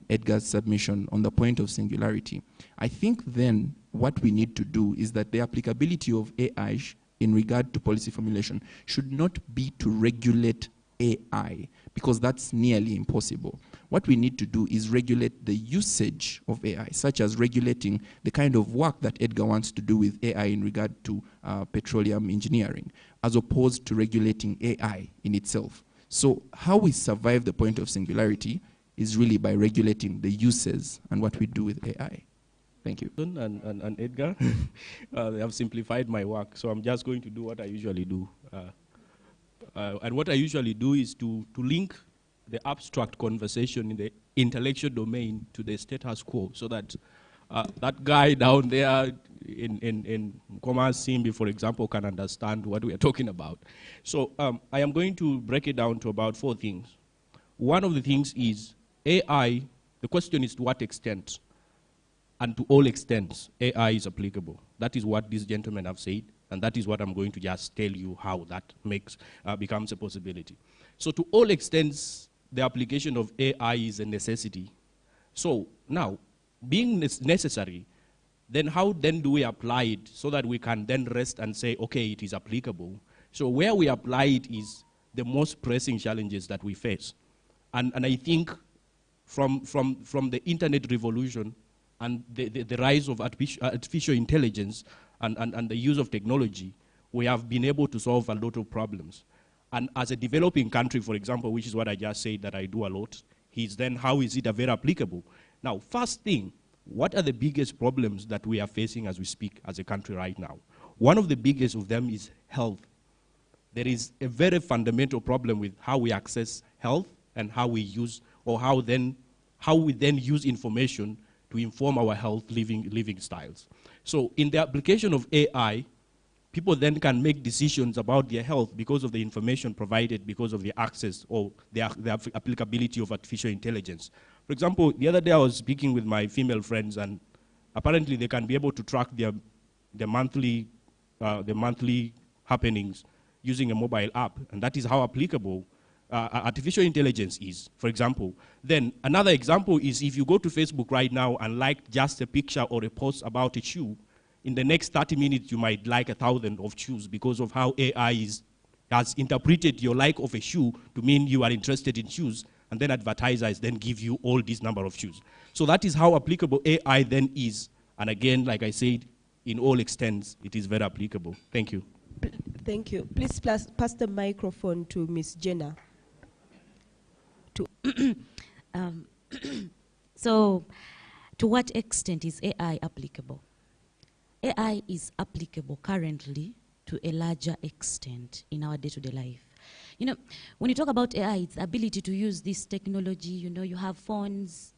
F: Edgar's submission on the point of singularity, I think then what we need to do is that the applicability of AI in regard to policy formulation should not be to regulate AI, because that's nearly impossible. What we need to do is regulate the usage of AI, such as regulating the kind of work that Edgar wants to do with AI in regard to petroleum engineering, as opposed to regulating AI in itself. So how we survive the point of singularity is really by regulating the uses and what we do with AI. Thank you.
D: And Edgar, they have simplified my work, so I'm just going to do what I usually do. And what I usually do is to link the abstract conversation in the intellectual domain to the status quo, so that that guy down there in Nkumba Simbi, for example, can understand what we are talking about. So I am going to break it down to about 4 things. One of the things is AI. The question is to what extent, and to all extents, AI is applicable. That is what these gentlemen have said, and that is what I'm going to just tell you how that becomes a possibility. So to all extents, the application of AI is a necessity. So now, being necessary, then how then do we apply it so that we can then rest and say, okay, it is applicable? So where we apply it is the most pressing challenges that we face. And I think from the internet revolution and the rise of artificial intelligence and the use of technology, we have been able to solve a lot of problems. And as a developing country, for example, which is what I just said that I do a lot, is then how is it very applicable? Now, first thing, what are the biggest problems that we are facing as we speak as a country right now? One of the biggest of them is health. There is a very fundamental problem with how we access health and how we use, or how we then use information to inform our health living styles. So in the application of AI, people then can make decisions about their health because of the information provided, because of the access or the applicability of artificial intelligence. For example, the other day I was speaking with my female friends, and apparently they can be able to track their monthly happenings using a mobile app, and that is how applicable artificial intelligence is, for example. Then another example is if you go to Facebook right now and like just a picture or a post about a shoe, in the next 30 minutes you might like 1,000 of shoes because of how AI has interpreted your like of a shoe to mean you are interested in shoes, and then advertisers then give you all this number of shoes. So that is how applicable AI then is. And again, like I said, in all extents, it is very applicable. Thank you.
H: Thank you. Please pass the microphone to Ms. Jenna.
A: So, to what extent is AI applicable? AI is applicable currently to a larger extent in our day-to-day life. You know, when you talk about AI, it's the ability to use this technology. You know, you have phones,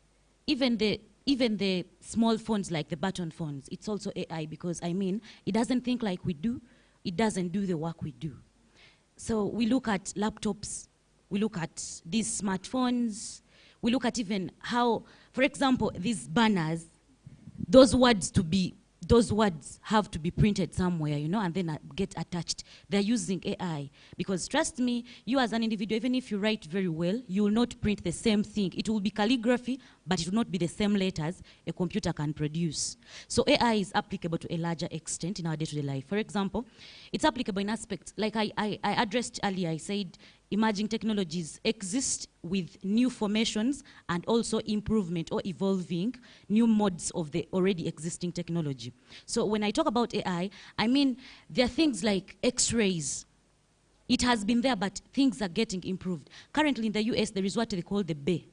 A: even the small phones like the button phones. It's also AI because, I mean, it doesn't think like we do. It doesn't do the work we do. So we look at laptops, we look at these smartphones, we look at even how, for example, these banners, those words have to be printed somewhere, you know, and then get attached. They're using AI. Because trust me, you as an individual, even if you write very well, you will not print the same thing. It will be calligraphy, but it will not be the same letters a computer can produce. So AI is applicable to a larger extent in our day-to-day life. For example, it's applicable in aspects, like I addressed earlier, I said, emerging technologies exist with new formations and also improvement or evolving new modes of the already existing technology. So when I talk about AI, I mean there are things like X-rays. It has been there, but things are getting improved. Currently in the US, there is what they call the Bay.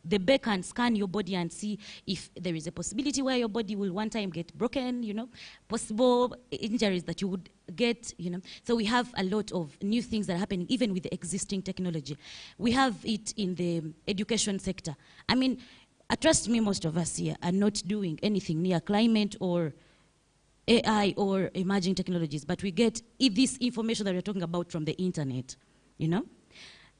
A: The Bay can scan your body and see if there is a possibility where your body will one time get broken, you know, possible injuries that you would get, you know. So we have a lot of new things that are happening, even with the existing technology. We have it in the education sector. I mean, trust me, most of us here are not doing anything near climate or AI or emerging technologies, but we get this information that we're talking about from the internet, you know.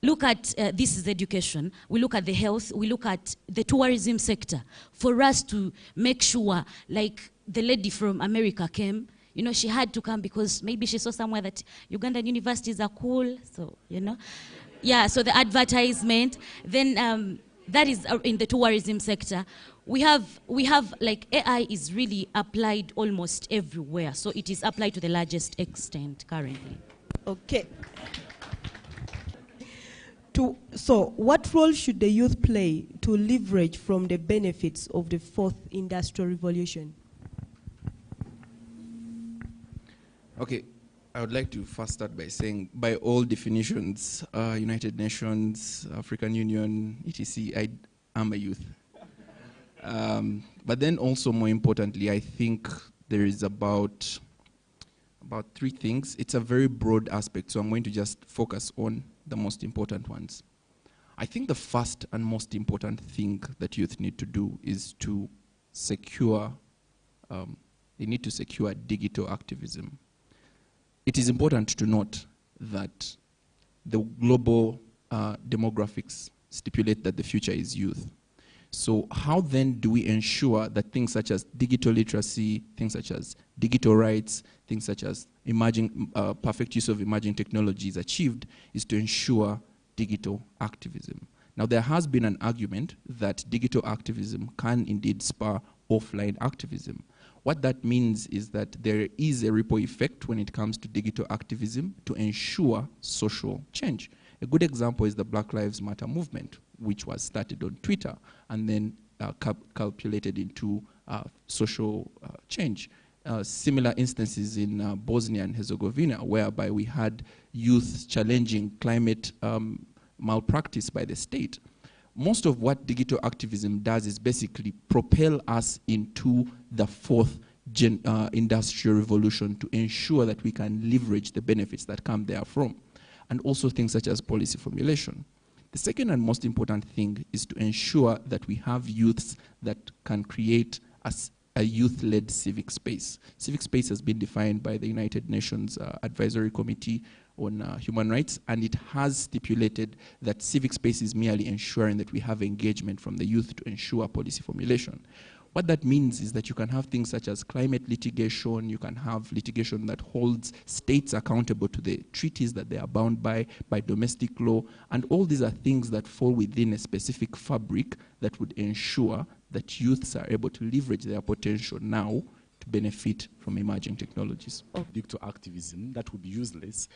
A: Look at, this is education, we look at the health, we look at the tourism sector. For us to make sure, like the lady from America came, you know, she had to come because maybe she saw somewhere that Ugandan universities are cool, so, you know. Yeah, so the advertisement, then that is in the tourism sector. We have like AI is really applied almost everywhere, so it is applied to the largest extent currently.
H: Okay. So what role should the youth play to leverage from the benefits of the fourth industrial revolution?
F: Okay, I would like to first start by saying, by all definitions, United Nations, African Union, etc., I am a youth. But then also more importantly, I think there is about three things. It's a very broad aspect, so I'm going to just focus on the most important ones. I think the first and most important thing that youth need to do is to secure, they need to secure digital activism. It is important to note that the global demographics stipulate that the future is youth. So how then do we ensure that things such as digital literacy, things such as digital rights, things such as perfect use of emerging technology is achieved, is to ensure digital activism. Now there has been an argument that digital activism can indeed spur offline activism. What that means is that there is a ripple effect when it comes to digital activism to ensure social change. A good example is the Black Lives Matter movement, which was started on Twitter and then calculated into social change. Similar instances in Bosnia and Herzegovina, whereby we had youth challenging climate malpractice by the state. Most of what digital activism does is basically propel us into the fourth industrial revolution to ensure that we can leverage the benefits that come therefrom, and also things such as policy formulation. The second and most important thing is to ensure that we have youths that can create a youth-led civic space. Civic space has been defined by the United Nations Advisory Committee on Human Rights, and it has stipulated that civic space is merely ensuring that we have engagement from the youth to ensure policy formulation. What that means is that you can have things such as climate litigation, you can have litigation that holds states accountable to the treaties that they are bound by domestic law, and all these are things that fall within a specific fabric that would ensure that youths are able to leverage their potential now to benefit from emerging technologies.
E: Digital activism, that would be useless.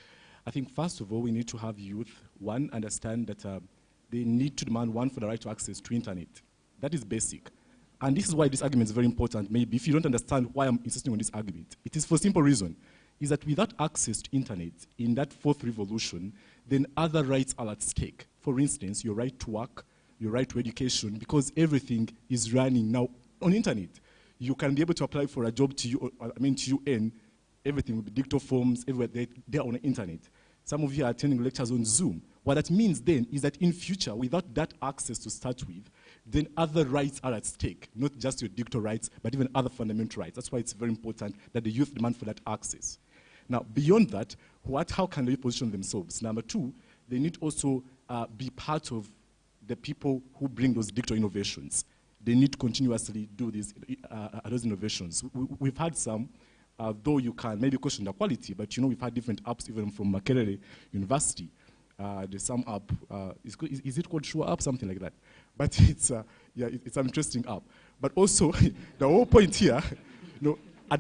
E: I think first of all, we need to have youth, one, understand that they need to demand, one, for the right to access to internet. That is basic. And this is why this argument is very important. Maybe if you don't understand why I'm insisting on this argument, it is for a simple reason, is that without access to internet, in that fourth revolution, then other rights are at stake. For instance, your right to work, your right to education, because everything is running now on internet. You can be able to apply for a job to UN, everything will be digital forms, everywhere they're on the internet. Some of you are attending lectures on Zoom. What that means then is that in future, without that access to start with, then other rights are at stake, not just your digital rights, but even other fundamental rights. That's why it's very important that the youth demand for that access. Now, beyond that, how can they position themselves? Number two, they need also be part of the people who bring those digital innovations. They need to continuously do those innovations. We've had some, though you can maybe question the quality, but we've had different apps even from Makere University. There's some app, is it called Sure App, something like that? But it's an interesting app. But also, the whole point here, the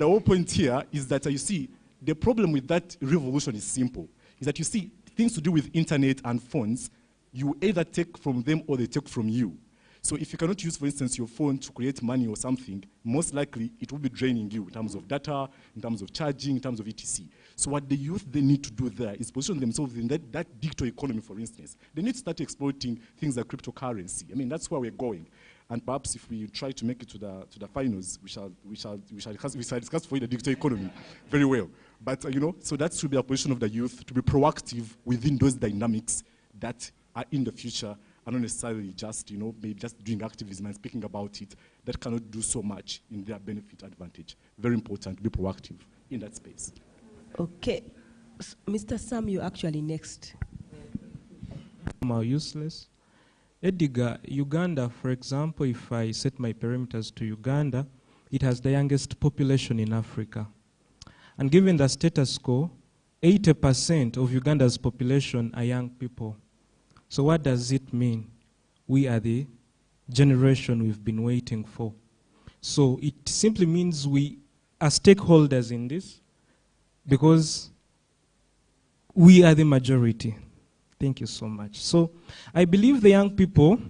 E: whole point here is that you see, the problem with that revolution is simple. Is that you see, things to do with internet and phones, you either take from them or they take from you. So if you cannot use, for instance, your phone to create money or something, most likely it will be draining you in terms of data, in terms of charging, in terms of etc. So what the youth they need to do there is position themselves in that digital economy, for instance. They need to start exploiting things like cryptocurrency. I mean, that's where we're going. And perhaps if we try to make it to the finals, we shall discuss for the digital economy very well. But so that should be a position of the youth to be proactive within those dynamics that are in the future, and not necessarily just maybe just doing activism and speaking about it. That cannot do so much in their benefit advantage. Very important to be proactive in that space.
H: Okay, Mr. Sam, you're actually next.
B: Are useless. Edgar, Uganda, for example, if I set my perimeters to Uganda, it has the youngest population in Africa. And given the status quo, 80% of Uganda's population are young people. So what does it mean? We are the generation we've been waiting for. So it simply means we are stakeholders in this because we are the majority. Thank you so much. So I believe the young people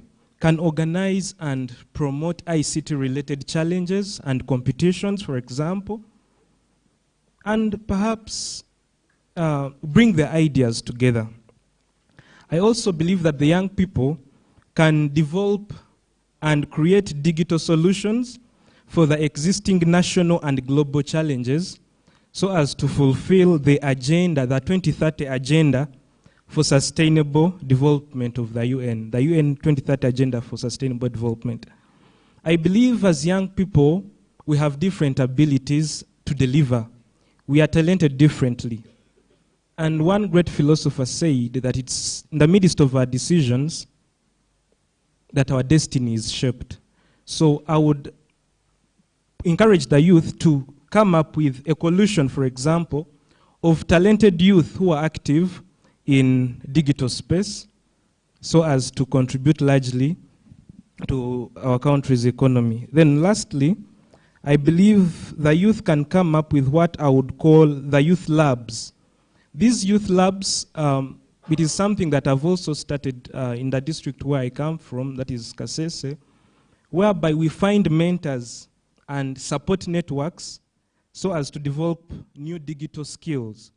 B: can organize and promote ICT-related challenges and competitions, for example, and perhaps bring their ideas together. I also believe that the young people can develop and create digital solutions for the existing national and global challenges so as to fulfill the agenda, the 2030 agenda for sustainable development of the UN 2030 agenda for sustainable development. I believe as young people, we have different abilities to deliver. We are talented differently. And one great philosopher said that it's in the midst of our decisions that our destiny is shaped. So I would encourage the youth to come up with a coalition, for example, of talented youth who are active in digital space so as to contribute largely to our country's economy. Then lastly, I believe the youth can come up with what I would call the youth labs. These youth labs, it is something that I've also started in the district where I come from, that is Kasese, whereby we find mentors and support networks so as to develop new digital skills.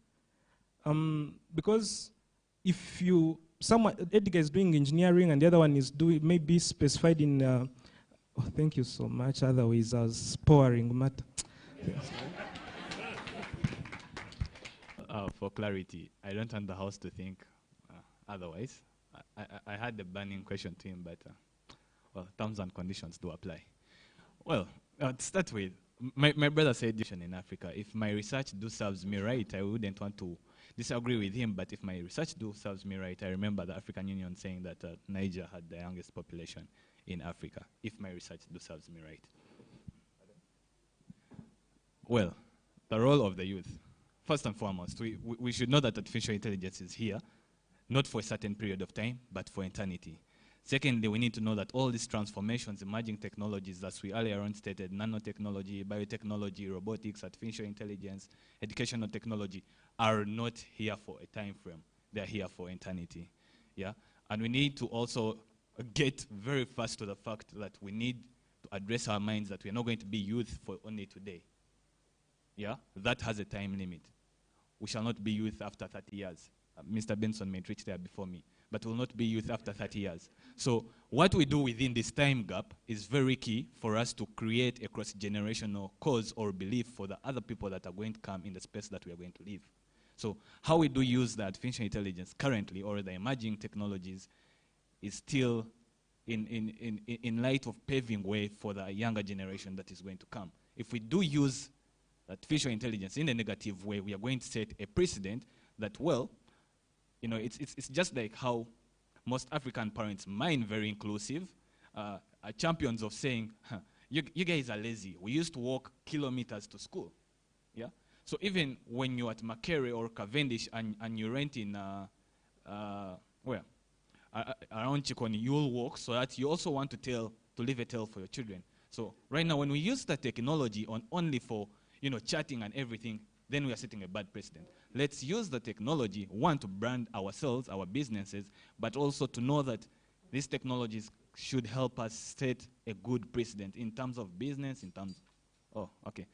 B: Because if Edgar is doing engineering and the other one is doing, maybe specified in, oh, thank you so much, otherwise I was powering matter.
G: For clarity, I don't want the House to think otherwise. I had a burning question to him, but well, terms and conditions do apply. Well, to start with, my brother said in Africa, if my research serves me right, I wouldn't want to disagree with him, but if my research serves me right, I remember the African Union saying that Niger had the youngest population in Africa, if my research serves me right. Well, the role of the youth. First and foremost, we should know that artificial intelligence is here, not for a certain period of time, but for eternity. Secondly, we need to know that all these transformations, emerging technologies, as we earlier on stated, nanotechnology, biotechnology, robotics, artificial intelligence, educational technology, are not here for a time frame. They're here for eternity. Yeah? And we need to also get very fast to the fact that we need to address our minds that we're not going to be youth for only today. Yeah? That has a time limit. We shall not be youth after 30 years. Mr. Benson may reach there before me, but will not be youth after 30 years. So what we do within this time gap is very key for us to create a cross-generational cause or belief for the other people that are going to come in the space that we are going to live. So how we do use the artificial intelligence currently or the emerging technologies is still in light of paving way for the younger generation that is going to come. If we do use artificial intelligence in a negative way, we are going to set a precedent that, well, you know, it's just like how most African parents, mine very inclusive, are champions of saying, huh, you guys are lazy. We used to walk kilometers to school. Yeah. So even when you're at Makere or Canvendish and you rent in around Chikoni, you'll walk so that you also want to leave a tale for your children. So right now, when we use the technology only for, you know, chatting and everything, then we are setting a bad precedent. Let's use the technology, one, to brand ourselves, our businesses, but also to know that these technologies should help us set a good precedent in terms of business, in terms. Oh, okay.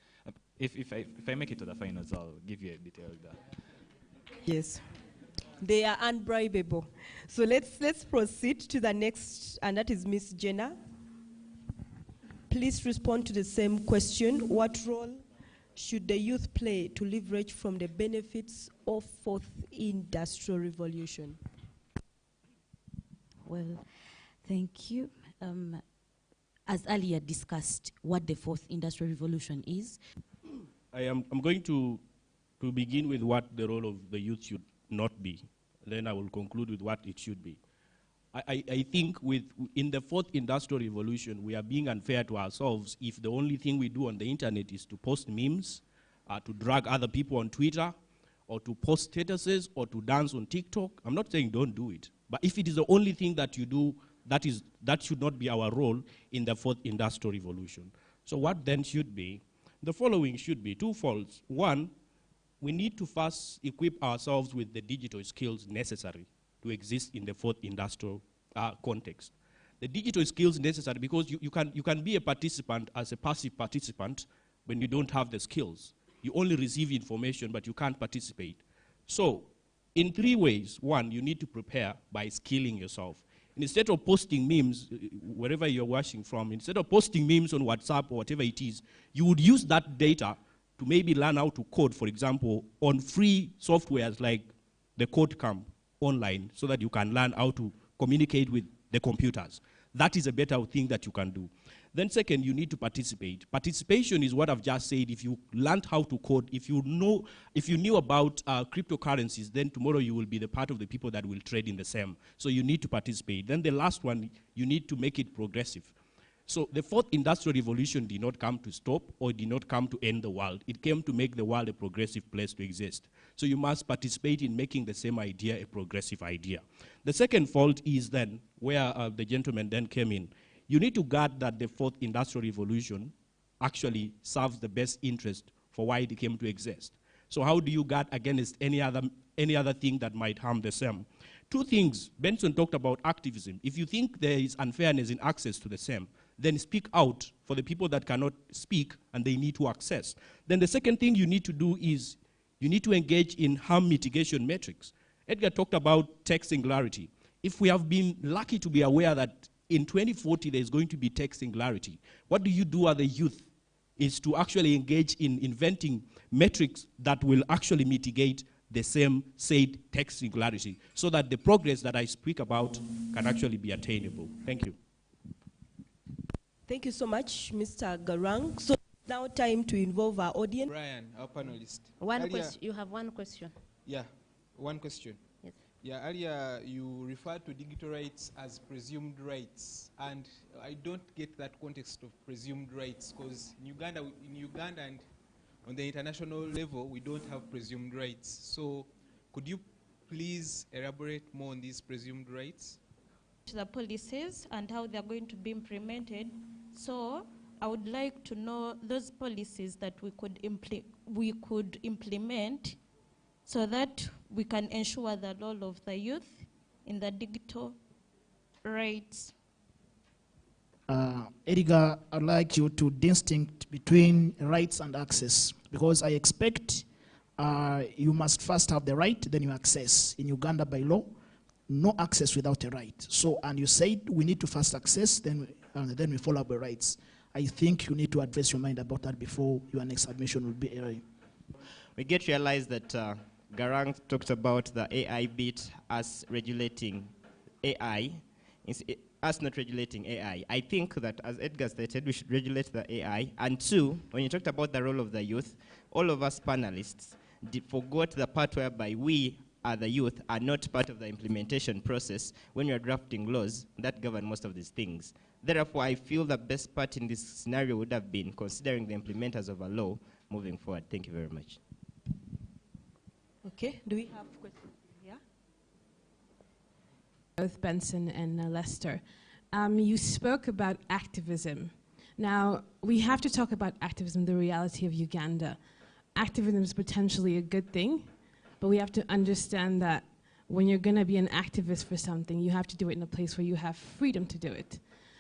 G: If I make it to the finals, I'll give you a detailed.
H: Yes. They are unbribable. So let's proceed to the next, and that is Miss Jenna. Please respond to the same question. What role should the youth play to leverage from the benefits of fourth industrial revolution?
A: Well, thank you. As earlier discussed, what the fourth industrial revolution is.
D: I'm going to begin with what the role of the youth should not be. Then I will conclude with what it should be. I think in the fourth industrial revolution, we are being unfair to ourselves if the only thing we do on the internet is to post memes, to drag other people on Twitter, or to post statuses, or to dance on TikTok. I'm not saying don't do it. But if it is the only thing that you do, that should not be our role in the fourth industrial revolution. So what then should be? The following should be twofold. One, we need to first equip ourselves with the digital skills necessary to exist in the fourth industrial context. The digital skills necessary because you can be a participant as a passive participant when you don't have the skills. You only receive information, but you can't participate. So, in three ways. One, you need to prepare by skilling yourself. And instead of posting memes, wherever you're watching from, instead of posting memes on WhatsApp or whatever it is, you would use that data to maybe learn how to code, for example, on free softwares like the Code Camp online, so that you can learn how to communicate with the computers. That is a better thing that you can do. Then second, you need to participate. Participation is what I've just said. If you learned how to code, if you knew about cryptocurrencies, then tomorrow you will be the part of the people that will trade in the same. So you need to participate. Then the last one, you need to make it progressive. So the fourth industrial revolution did not come to stop or did not come to end the world. It came to make the world a progressive place to exist. So you must participate in making the same idea a progressive idea. The second fault is then where the gentleman then came in. You need to guard that the fourth industrial revolution actually serves the best interest for why it came to exist. So how do you guard against any other thing that might harm the same? Two things. Benson talked about activism. If you think there is unfairness in access to the same, then speak out for the people that cannot speak and they need to access. Then the second thing you need to do is you need to engage in harm mitigation metrics. Edgar talked about tech singularity. If we have been lucky to be aware that in 2040 there's going to be tech singularity, what do you do as a youth is to actually engage in inventing metrics that will actually mitigate the same said tech singularity so that the progress that I speak about can actually be attainable. Thank you.
H: Thank you so much, Mr. Garang. So now time to involve our audience.
F: Brian, our panelist.
C: You have one question.
F: Yeah, one question.
C: Yes.
F: Yeah, earlier you referred to digital rights as presumed rights, and I don't get that context of presumed rights because in Uganda and on the international level, we don't have presumed rights. So could you please elaborate more on these presumed rights?
I: The policies and how they're going to be implemented. So I would like to know those policies that we could implement so that we can ensure the role of the youth in the digital rights.
J: Edgar, I'd like you to distinct between rights and access, because I expect you must first have the right, then you access. In Uganda by law, no access without a right. So, and you said we need to first access, then we follow up the rights. I think you need to address your mind about that before your next submission will be airing.
K: We get to realize that Garang talked about the AI bit as regulating AI. us not regulating AI. I think that, as Edgar stated, we should regulate the AI. And two, when you talked about the role of the youth, all of us panelists forgot the part whereby we, the youth, are not part of the implementation process when you're drafting laws that govern most of these things. Therefore, I feel the best part in this scenario would have been considering the implementers of a law moving forward. Thank you very much.
H: Okay, do we have questions? Yeah?
L: Both Benson and Leister. You spoke about activism. Now, we have to talk about activism, the reality of Uganda. Activism is potentially a good thing, but we have to understand that when you're going to be an activist for something, you have to do it in a place where you have freedom to do it.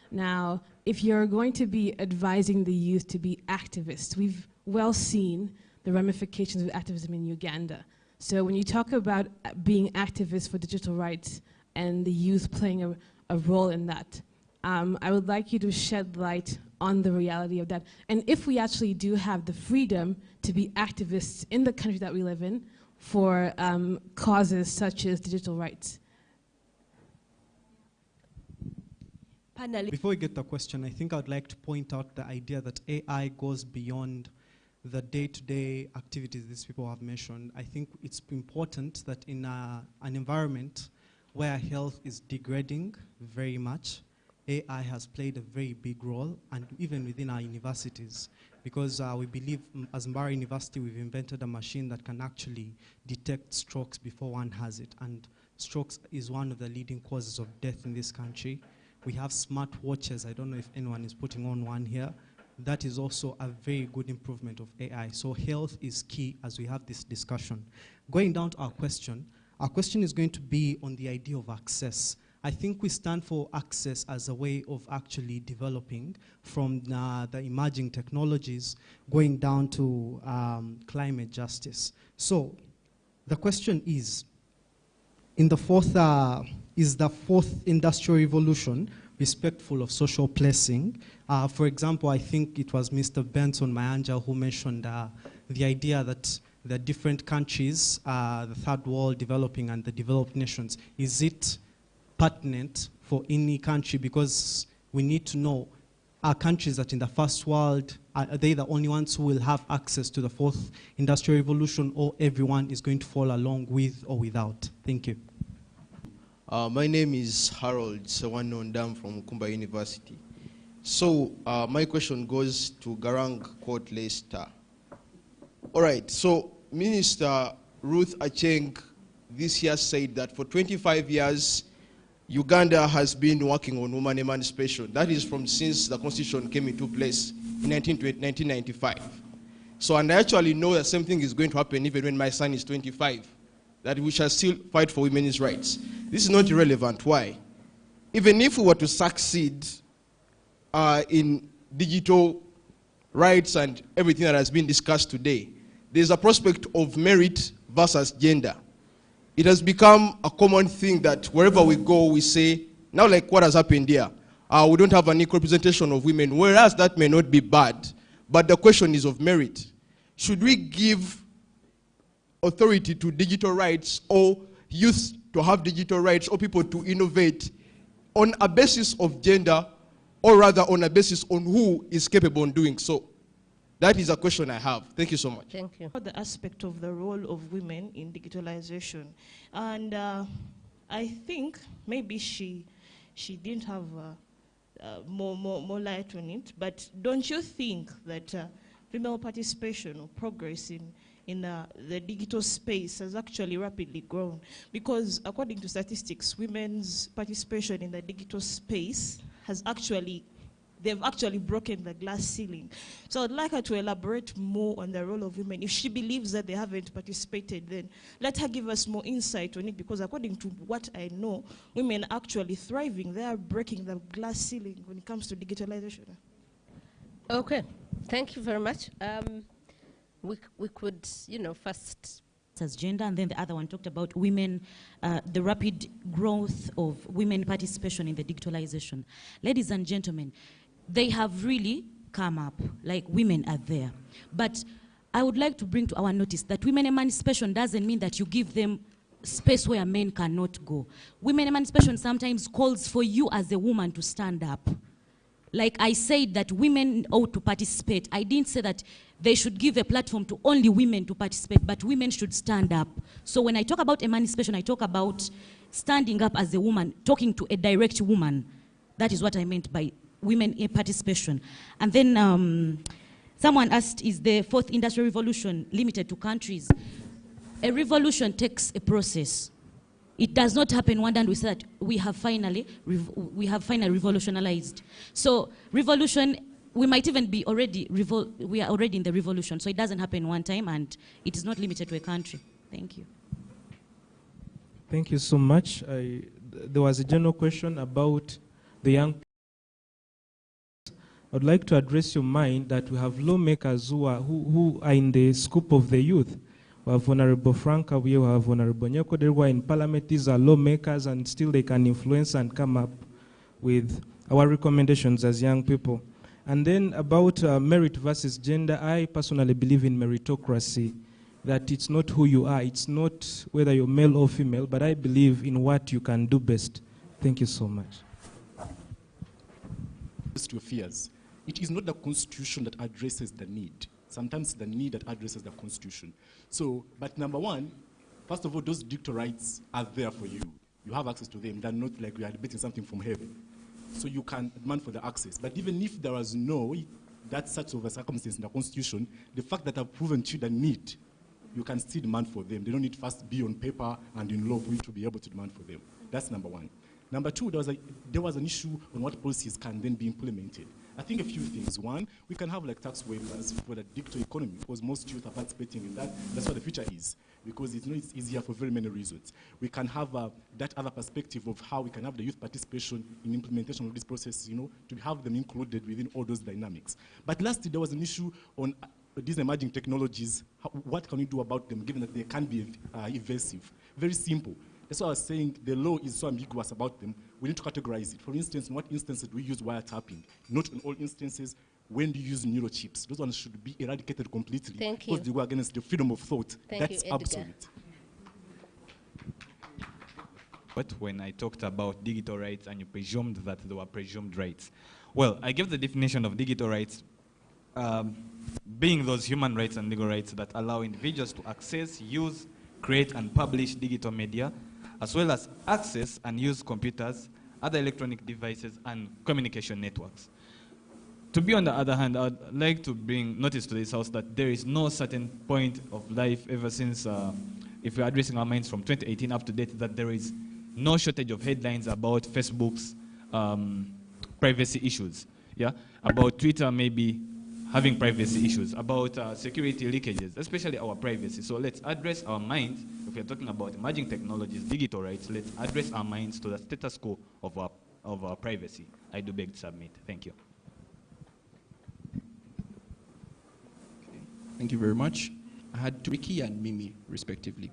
L: Now, if you're going to be advising the youth to be activists, we've well seen the ramifications of activism in Uganda. So when you talk about being activists for digital rights and the youth playing a role in that, I would like you to shed light on the reality of that. And if we actually do have the freedom to be activists in the country that we live in for causes such as digital rights.
M: Before we get the question, I think I'd like to point out the idea that AI goes beyond the day-to-day activities these people have mentioned. I think it's important that in an environment where health is degrading very much, AI has played a very big role, and even within our universities, because we believe as Mbarara University we've invented a machine that can actually detect strokes before one has it, and strokes is one of the leading causes of death in this country. We have smart watches. I don't know if anyone is putting on one here. That is also a very good improvement of AI. So health is key as we have this discussion. Going down to our question is going to be on the idea of access. I think we stand for access as a way of actually developing from the emerging technologies going down to climate justice. So the question is, in the is the fourth industrial revolution respectful of social placing? For example, I think it was Mr. Benson, Mayanja, who mentioned the idea that the different countries, the third world, developing and the developed nations, is it pertinent for any country? Because we need to know, are countries that in the first world, are they the only ones who will have access to the fourth industrial revolution, or everyone is going to fall along with or without? Thank you.
N: My name is Harold Sewanondam from Nkumba University. So my question goes to Garang, quote Leister. All right, so Minister Ruth Acheng this year said that for 25 years, Uganda has been working on woman emancipation. That is from since the constitution came into place in 1995. So, and I actually know the same thing is going to happen even when my son is 25, that we shall still fight for women's rights. This is not irrelevant. Why? Even if we were to succeed in digital rights and everything that has been discussed today, there's a prospect of merit versus gender. It has become a common thing that wherever we go, we say, now like what has happened here, we don't have an equal representation of women, whereas that may not be bad, but the question is of merit. Should we give authority to digital rights, or youth to have digital rights, or people to innovate on a basis of gender, or rather on a basis on who is capable of doing so? That is a question I have. Thank you so much.
C: Thank you.
I: The aspect of the role of women in digitalization. And I think maybe she didn't have more light on it, but don't you think that female participation or progress in the digital space has actually rapidly grown? Because according to statistics, women's participation in the digital space has they've actually broken the glass ceiling. So I'd like her to elaborate more on the role of women. If she believes that they haven't participated, then let her give us more insight on it, because according to what I know, women are actually thriving. They are breaking the glass ceiling when it comes to digitalization.
C: Okay, thank you very much. We could, first
A: as gender, and then the other one talked about women, the rapid growth of women participation in the digitalization. Ladies and gentlemen, they have really come up, like women are there. But I would like to bring to our notice that women emancipation doesn't mean that you give them space where men cannot go. Women emancipation sometimes calls for you as a woman to stand up. Like I said that women ought to participate. I didn't say that they should give a platform to only women to participate, but women should stand up. So when I talk about emancipation, I talk about standing up as a woman, talking to a direct woman. That is what I meant by women in participation. And then someone asked, is the fourth industrial revolution limited to countries? A revolution takes a process. It does not happen one day and we say that we have finally revolutionized. So revolution, we might even be already, we are already in the revolution. So it doesn't happen one time and it is not limited to a country. Thank you.
B: Thank you so much. There was a general question about the young people. I'd like to address your mind that we have lawmakers who are in the scope of the youth. We have Honorable Franca, we have Honorable Nyoko, they were in Parliament. These are lawmakers and still they can influence and come up with our recommendations as young people. And then about merit versus gender, I personally believe in meritocracy, that it's not who you are, it's not whether you're male or female, but I believe in what you can do best. Thank you so much.
E: To fears. It is not the constitution that addresses the need. Sometimes the need that addresses the constitution. So, but number one, first of all, those dictator rights are there for you. You have access to them. They're not like we are debating something from heaven. So you can demand for the access. But even if there was no, that such of a circumstance in the constitution, the fact that I've proven to you the need, you can still demand for them. They don't need first be on paper and in law for you to be able to demand for them. That's number one. Number two, there was an issue on what policies can then be implemented. I think a few things. One, we can have like tax waivers for the digital economy because most youth are participating in that. That's what the future is because it's easier for very many reasons. We can have that other perspective of how we can have the youth participation in implementation of this process, to have them included within all those dynamics. But lastly, there was an issue on these emerging technologies. What can we do about them given that they can be evasive? Very simple. That's why I was saying the law is so ambiguous about them. We need to categorize it. For instance, in what instances do we use wiretapping? Not in all instances. When do you use neurochips? Those ones should be eradicated completely.
C: Thank you.
E: Because they go against the freedom of thought.
C: That's
E: absolute.
G: But when I talked about digital rights and you presumed that there were presumed rights. Well, I gave the definition of digital rights being those human rights and legal rights that allow individuals to access, use, create and publish digital media, as well as access and use computers, other electronic devices, and communication networks. To be on the other hand, I'd like to bring notice to this house that there is no certain point of life ever since, if we're addressing our minds from 2018 up to date, that there is no shortage of headlines about Facebook's privacy issues, about Twitter maybe having privacy issues, about security leakages, especially our privacy. So let's address our minds, if we're talking about emerging technologies, digital rights, let's address our minds to the status quo of our privacy. I do beg to submit. Thank you.
F: Okay. Thank you very much. I had Ricky and Mimi, respectively.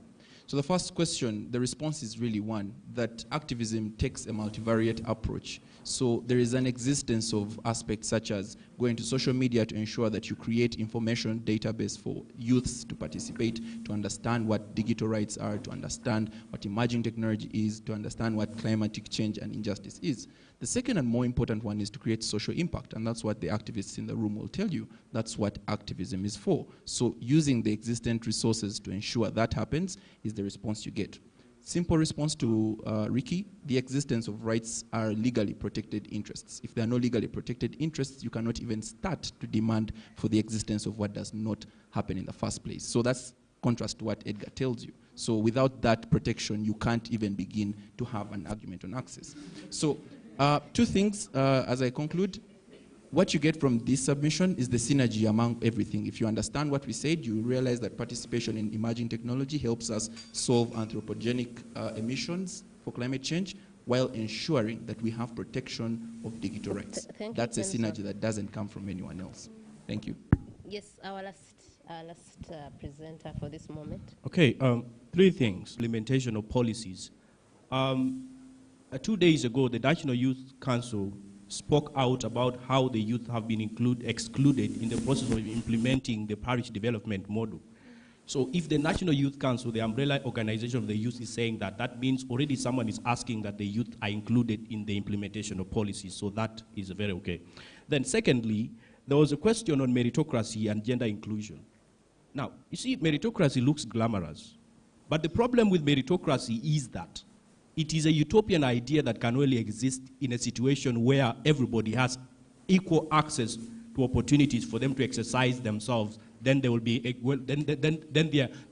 F: So the first question, the response is really one, that activism takes a multivariate approach. So there is an existence of aspects such as going to social media to ensure that you create information database for youths to participate, to understand what digital rights are, to understand what emerging technology is, to understand what climatic change and injustice is. The second and more important one is to create social impact, and that's what the activists in the room will tell you. That's what activism is for. So using the existent resources to ensure that happens is the response you get. Simple response to Ricky, the existence of rights are legally protected interests. If there are no legally protected interests, you cannot even start to demand for the existence of what does not happen in the first place. So that's contrast to what Edgar tells you. So without that protection, you can't even begin to have an argument on access. So two things as I conclude. What you get from this submission is the synergy among everything. If you understand what we said, you realize that participation in emerging technology helps us solve anthropogenic emissions for climate change while ensuring that we have protection of digital rights. That's a synergy that doesn't come from anyone else. Thank you.
C: Yes, our last presenter for this moment.
D: Okay, three things. Implementation of policies. 2 days ago, the National Youth Council spoke out about how the youth have been excluded in the process of implementing the parish development model. So if the National Youth Council, the umbrella organization of the youth, is saying that, that means already someone is asking that the youth are included in the implementation of policies. So that is very okay. Then secondly, there was a question on meritocracy and gender inclusion. Now, you see, meritocracy looks glamorous. But the problem with meritocracy is that it is a utopian idea that can only exist in a situation where everybody has equal access to opportunities for them to exercise themselves. Then there will be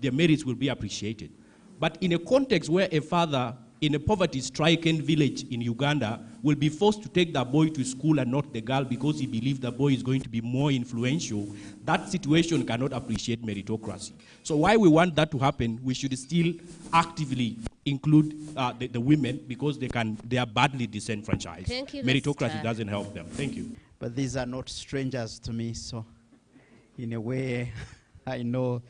D: their merits will be appreciated. But in a context where a father in a poverty-stricken village in Uganda will be forced to take the boy to school and not the girl because he believes the boy is going to be more influential, that situation cannot appreciate meritocracy. So why we want that to happen, we should still actively include the women because they are badly disenfranchised.
C: Thank you,
D: Meritocracy doesn't help them. Thank you.
O: But these are not strangers to me, so in a way, I know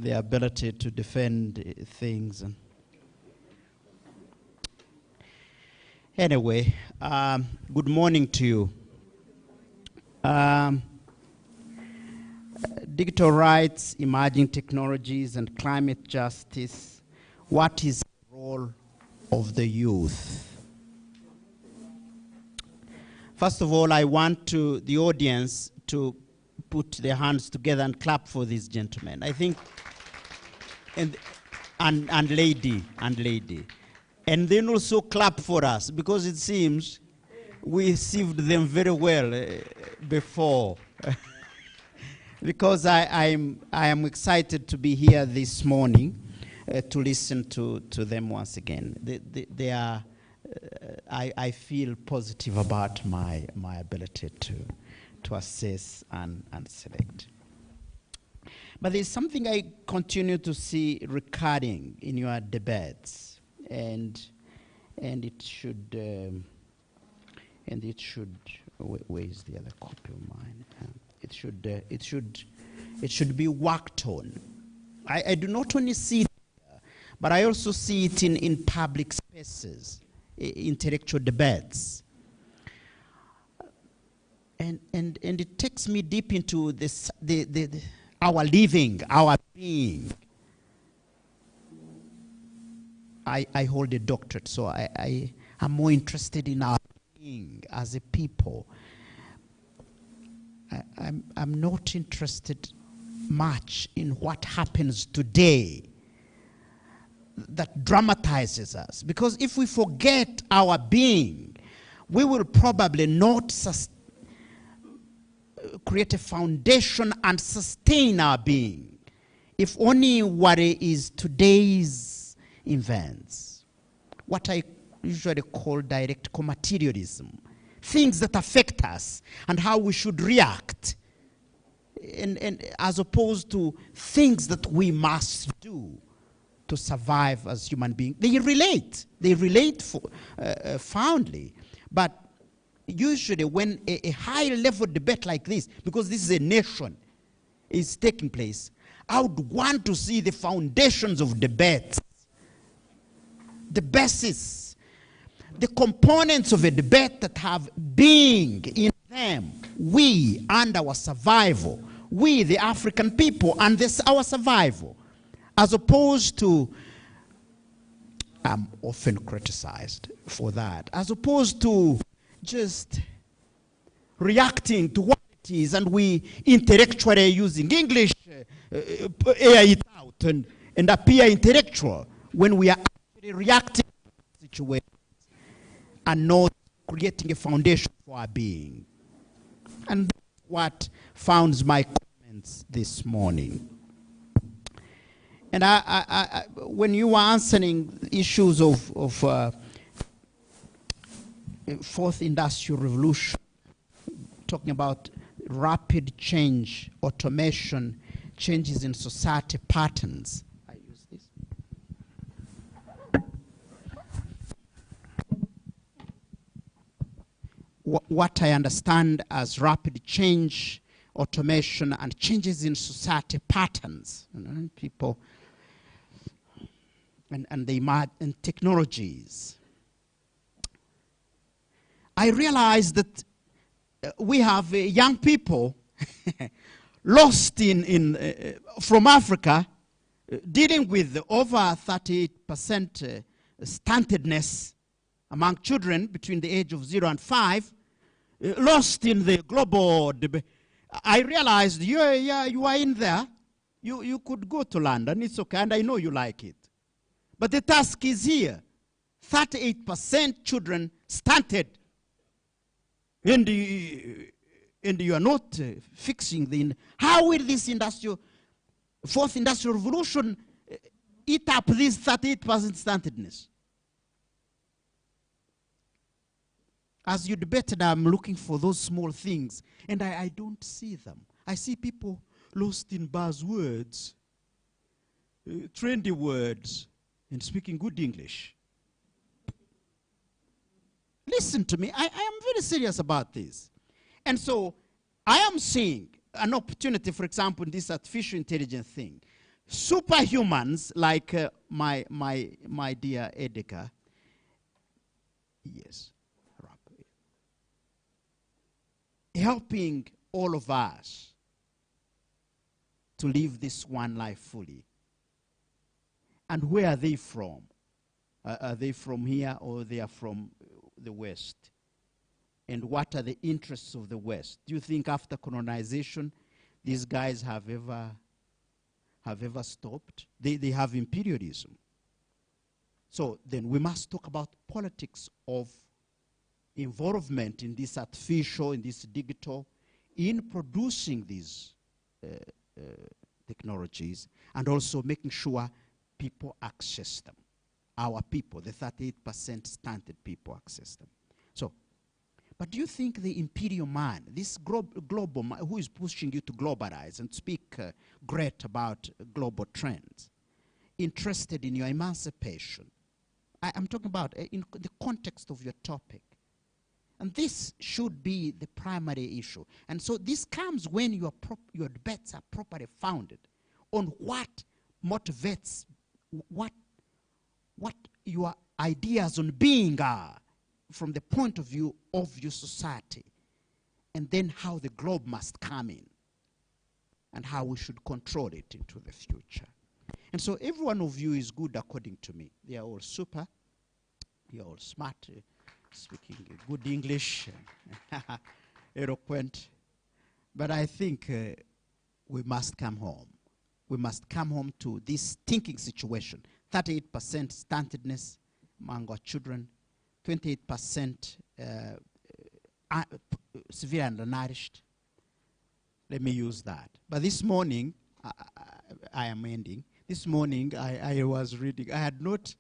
O: the ability to defend things. Anyway, good morning to you. Digital rights, emerging technologies, and climate justice. What is the role of the youth? First of all, I want the audience to put their hands together and clap for this gentleman. I think, and lady. And then also clap for us, because it seems we received them very well before. Because I am excited to be here this morning to listen to them once again. They are, I feel positive about my ability to assess and select. But there's something I continue to see recurring in your debates. And it should where is the other copy of mine? It should be worked on. I do not only see it here, but I also see it in public spaces, intellectual debates. And it takes me deep into this our living, our being. I hold a doctorate, so I am more interested in our being as a people. I'm not interested much in what happens today that dramatizes us. Because if we forget our being, we will probably not create a foundation and sustain our being. If only what is today's events, what I usually call direct co-materialism, things that affect us and how we should react, and as opposed to things that we must do to survive as human beings. They relate fondly, but usually when a high-level debate like this, because this is a nation, is taking place, I would want to see the foundations of debate, the basis, the components of a debate that have being in them, we and our survival, we the African people and our survival, as opposed to, I'm often criticized for that, as opposed to just reacting to what it is, and we intellectually using English, air it out and appear intellectual when we are reacting to situations and not creating a foundation for our being. And that's what founds my comments this morning. And when you were answering issues of fourth industrial revolution, talking about rapid change, automation, changes in society patterns, what I understand as rapid change, automation, and changes in society patterns, people, and technologies. I realize that we have young people lost from Africa, dealing with over 38% stuntedness among children between the age of 0 and 5, lost in the global debate. I realized you are in there. You could go to London, it's okay, and I know you like it. But the task is here. 38% children stunted. And you are not fixing the... How will this fourth industrial revolution eat up this 38% stuntedness? As you debated, I'm looking for those small things, and I don't see them. I see people lost in buzzwords, trendy words, and speaking good English. Listen to me, I am very serious about this. And so I am seeing an opportunity, for example, in this artificial intelligence thing. Superhumans like my dear Edgar, yes, helping all of us to live this one life fully. And where are they from? Are they from here, or they are from the West? And what are the interests of the West? Do you think after colonization, these guys have ever stopped? They have imperialism. So then we must talk about politics of involvement in this artificial, in this digital, in producing these technologies, and also making sure people access them. Our people, the 38% stunted people, access them. So, but do you think the imperial man, this global man who is pushing you to globalize and speak great about global trends, interested in your emancipation? I'm talking about in the context of your topic. And this should be the primary issue. And so this comes when your debates are properly founded on what motivates, what your ideas on being are from the point of view of your society, and then how the globe must come in and how we should control it into the future. And so every one of you is good according to me. They are all super, they are all smart, speaking good English, eloquent. But I think we must come home. We must come home to this thinking situation. 38% stuntedness among our children, 28% severe undernourished. Let me use that. But this morning, I am ending. This morning, I was reading. I had not,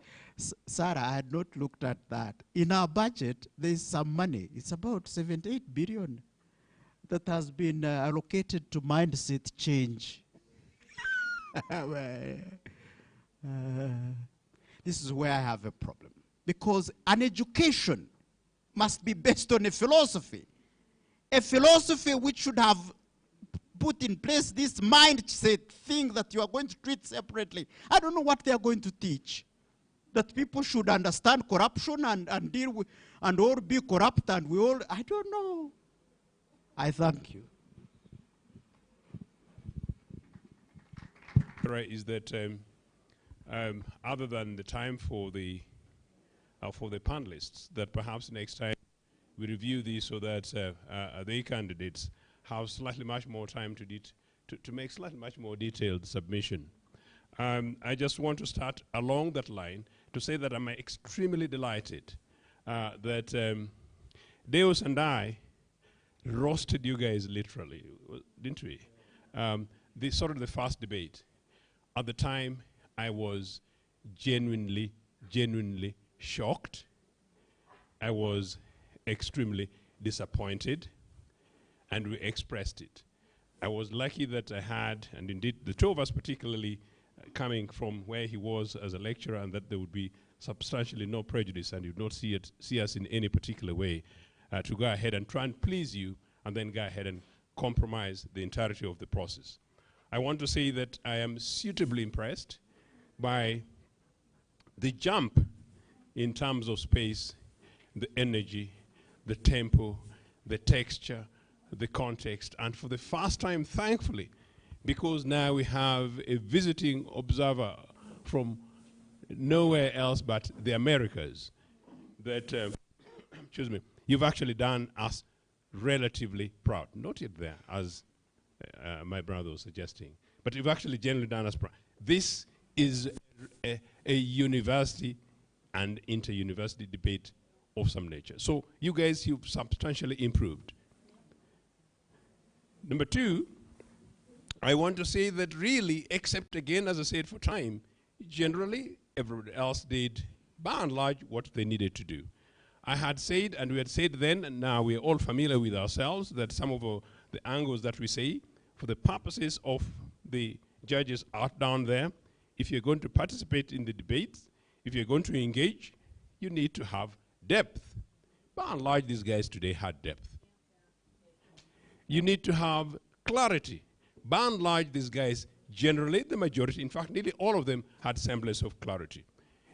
O: Sarah, I had not looked at that. In our budget, there is some money. It's about 78 billion that has been allocated to mindset change. This is where I have a problem. Because an education must be based on a philosophy which should have put in place this mindset thing that you are going to treat separately. I don't know what they are going to teach. That people should understand corruption and deal with, and all be corrupt, and we all, I don't know. I thank you.
P: Right, is that other than the time for the panelists, that perhaps next time we review these so that the candidates have slightly much more time to make slightly much more detailed submission. I just want to start along that line to say that I'm extremely delighted that Deus and I roasted you guys literally, didn't we? The sort of the first debate. At the time, I was genuinely shocked. I was extremely disappointed, and we expressed it. I was lucky that I had, and indeed the two of us particularly, coming from where he was as a lecturer, and that there would be substantially no prejudice, and you'd not see us in any particular way, to go ahead and try and please you, and then go ahead and compromise the entirety of the process. I want to say that I am suitably impressed by the jump in terms of space, the energy, the tempo, the texture, the context, and for the first time, thankfully, because now we have a visiting observer from nowhere else but the Americas that, excuse me, you've actually done us relatively proud. Not yet there, as my brother was suggesting, but you've actually generally done us proud. This is a university and inter-university debate of some nature. So you guys, you've substantially improved. Number two, I want to say that really, except again, as I said, for time, generally everybody else did, by and large, what they needed to do. I had said, and we had said then, and now we're all familiar with ourselves, that some of the angles that we say, for the purposes of the judges out down there, if you're going to participate in the debates, if you're going to engage, you need to have depth. By and large, these guys today had depth. You need to have clarity. By and large, these guys, generally, the majority, in fact, nearly all of them had semblance of clarity.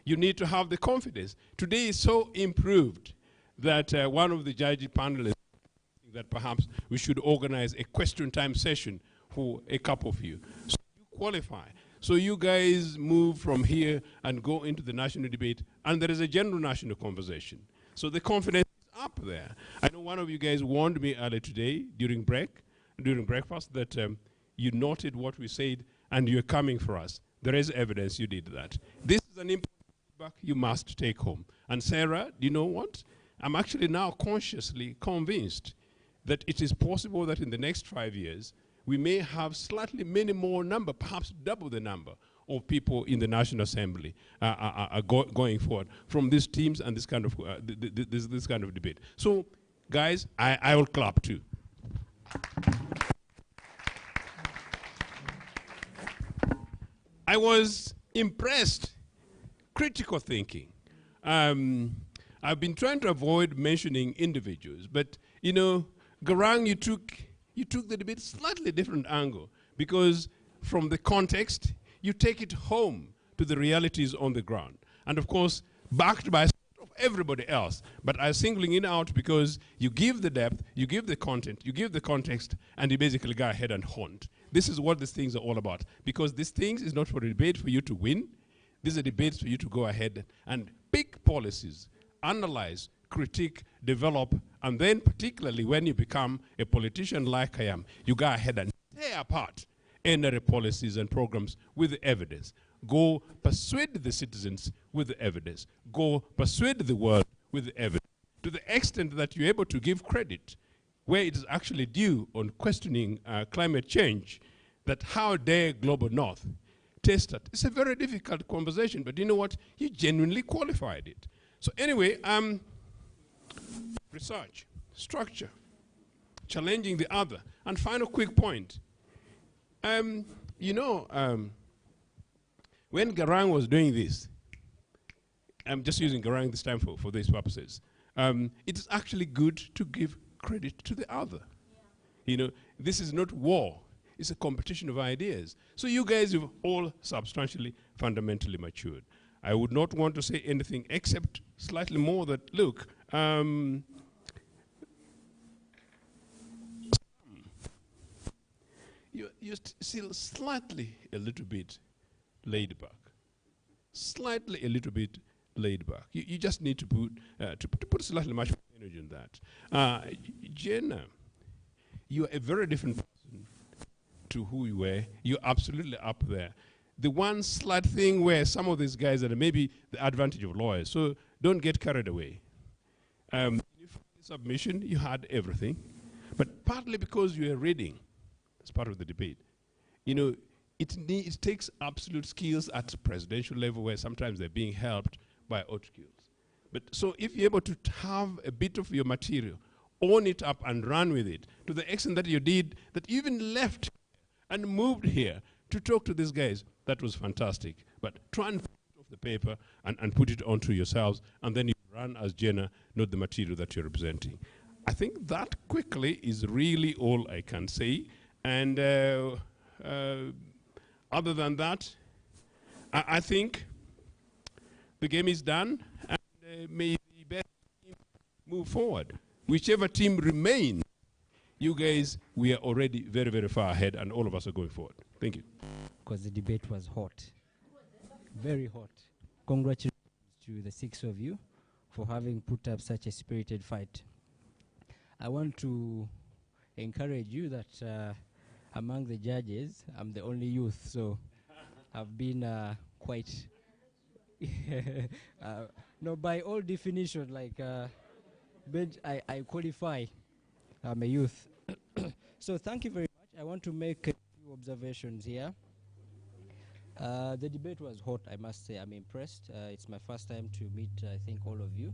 P: You need to have the confidence. Today is so improved that one of the judge panelists that perhaps we should organize a question time session for a couple of you. So you qualify. So you guys move from here and go into the national debate, and there is a general national conversation. So the confidence is up there. I know one of you guys warned me earlier today during breakfast that you noted what we said and you're coming for us. There is evidence you did that. This is an important feedback you must take home. And Sarah, do you know what? I'm actually now consciously convinced that it is possible that in the next 5 years, we may have slightly many more number, perhaps double the number of people in the National Assembly going forward from these teams and this kind of this kind of debate. So, guys, I will clap too. I was impressed. Critical thinking. I've been trying to avoid mentioning individuals, but you know, Garang, you took the debate slightly different angle, because from the context, you take it home to the realities on the ground. And of course, backed by everybody else. But I'm singling it out because you give the depth, you give the content, you give the context, and you basically go ahead and haunt. This is what these things are all about. Because these things is not for a debate for you to win. These are debates for you to go ahead and pick policies, analyze, critique, develop, and then particularly when you become a politician like I am, you go ahead and tear apart any policies and programs with the evidence. Go persuade the citizens with the evidence. Go persuade the world with the evidence. To the extent that you're able to give credit where it is actually due on questioning climate change, that how dare Global North test it. It's a very difficult conversation, but you know what? You genuinely qualified it. So anyway, research, structure, challenging the other. And final quick point. You know, when Garang was doing this, I'm just using Garang this time for these purposes, it's actually good to give credit to the other. Yeah. You know, this is not war. It's a competition of ideas. So you guys have all substantially, fundamentally matured. I would not want to say anything except slightly more that, look, you're still slightly a little bit laid back. Slightly a little bit laid back. You just need to put slightly much more energy in that. Jenna, you're a very different person to who you were. You're absolutely up there. The one slight thing where some of these guys are maybe the advantage of lawyers, so don't get carried away. In your submission, you had everything, but partly because you were reading, as part of the debate, you know, it takes absolute skills at the presidential level where sometimes they're being helped by articles. But so if you're able to have a bit of your material, own it up and run with it, to the extent that you did, that you even left and moved here to talk to these guys, that was fantastic. But try and put it off the paper and put it onto yourselves, and then you run as Jenna, not the material that you're representing. I think that quickly is really all I can say. And other than that, I think the game is done, and may the best team move forward. Whichever team remains You guys, we are already very, very far ahead, and all of us are going forward. Thank you.
Q: Because the debate was hot. Very hot. Congratulations to the 6 of you for having put up such a spirited fight. I want to encourage you that among the judges, I'm the only youth, so I've been quite... no, by all definition, like, I qualify. I'm a youth. So thank you very much. I want to make a few observations here. The debate was hot, I must say. I'm impressed. It's my first time to meet, I think, all of you.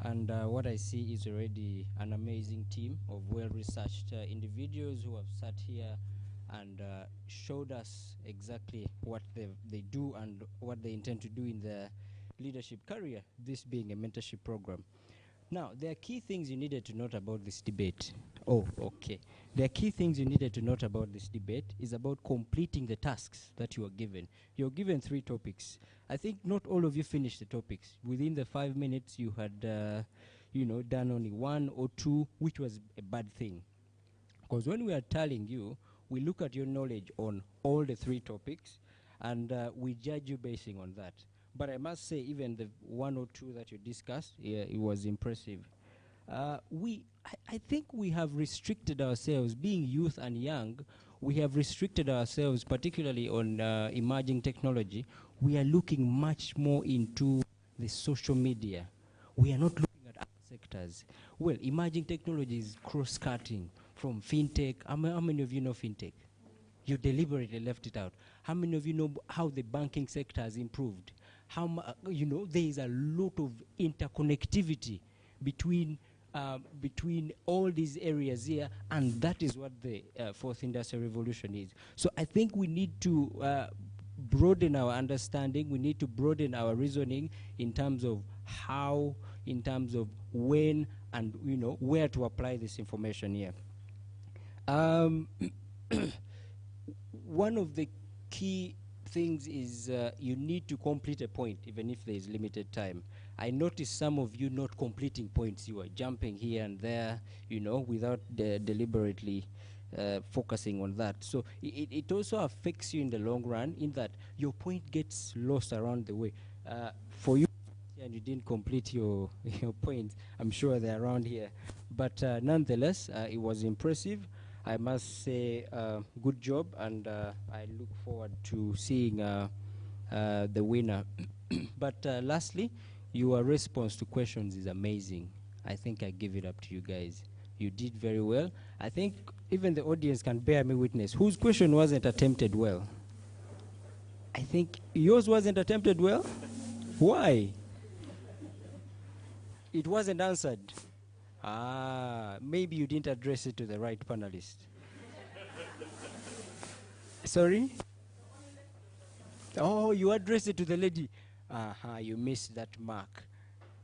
Q: And what I see is already an amazing team of well-researched individuals who have sat here and showed us exactly what they do and what they intend to do in their leadership career, this being a mentorship program. Now, there are key things you needed to note about this debate. Oh, okay. There are key things you needed to note about this debate is about completing the tasks that you are given. You're given 3 topics. I think not all of you finished the topics. Within the 5 minutes, you had, done only 1 or 2, which was a bad thing. Because when we are telling you, we look at your knowledge on all the 3 topics, and we judge you basing on that. But I must say, even the 1 or 2 that you discussed, it was impressive. I think we have restricted ourselves, being youth and young, we have restricted ourselves, particularly on emerging technology. We are looking much more into the social media. We are not looking at other sectors. Well, emerging technology is cross-cutting from fintech. How many of you know fintech? You deliberately left it out. How many of you know how the banking sector has improved? There is a lot of interconnectivity between all these areas here, and that is what the 4th Industrial Revolution is. So I think we need to broaden our understanding. We need to broaden our reasoning in terms of how, in terms of when, and where to apply this information here. One of the key things is you need to complete a point, even if there is limited time. I noticed some of you not completing points. You are jumping here and there, without deliberately focusing on that. So it also affects you in the long run, in that your point gets lost around the way. For you, and you didn't complete your points, I'm sure they're around here. But nonetheless, it was impressive. I must say, good job, and I look forward to seeing the winner. But lastly, your response to questions is amazing. I think I give it up to you guys. You did very well. I think even the audience can bear me witness. Whose question wasn't attempted well? I think yours wasn't attempted well? Why? It wasn't answered. Maybe you didn't address it to the right panelist. Sorry? Oh, you addressed it to the lady. You missed that mark.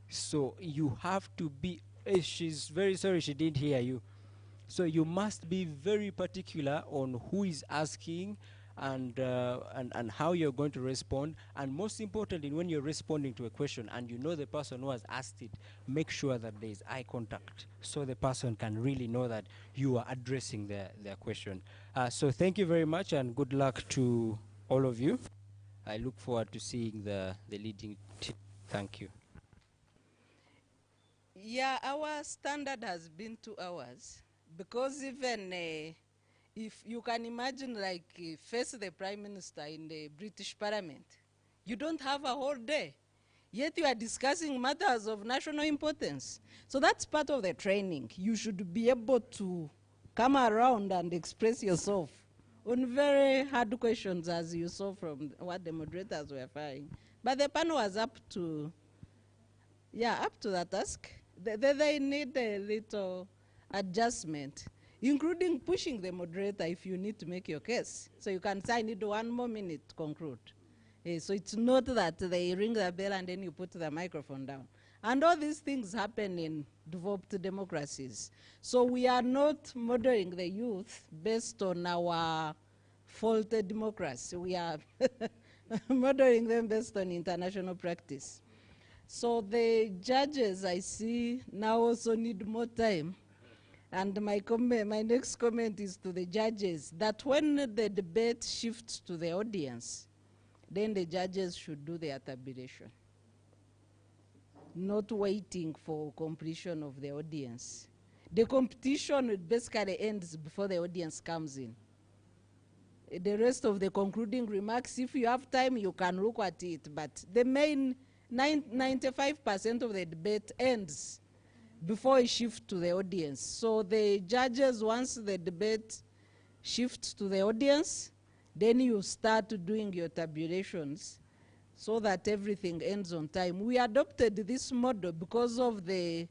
Q: So you have to be, she's very sorry she didn't hear you. So you must be very particular on who is asking and how you're going to respond. And most importantly, when you're responding to a question and you know the person who has asked it, make sure that there is eye contact so the person can really know that you are addressing their question. So thank you very much and good luck to all of you. I look forward to seeing the leading team. Thank you.
R: Yeah, our standard has been 2 hours because even if you can imagine, like, face the Prime Minister in the British Parliament, you don't have a whole day, yet you are discussing matters of national importance. So that's part of the training. You should be able to come around and express yourself on very hard questions, as you saw from what the moderators were firing. But the panel was up to the task. They need a little adjustment, including pushing the moderator if you need to make your case. So you can say, I need 1 more minute to conclude. So it's not that they ring the bell and then you put the microphone down. And all these things happen in developed democracies. So we are not modeling the youth based on our faulty democracy. We are modeling them based on international practice. So the judges, I see, now also need more time. And my next comment is to the judges, that when the debate shifts to the audience, then the judges should do their tabulation, not waiting for completion of the audience. The competition basically ends before the audience comes in. The rest of the concluding remarks, if you have time, you can look at it, but the main 95% of the debate ends before it shifts to the audience. So the judges, once the debate shifts to the audience, then you start doing your tabulations so that everything ends on time. We adopted this model because of the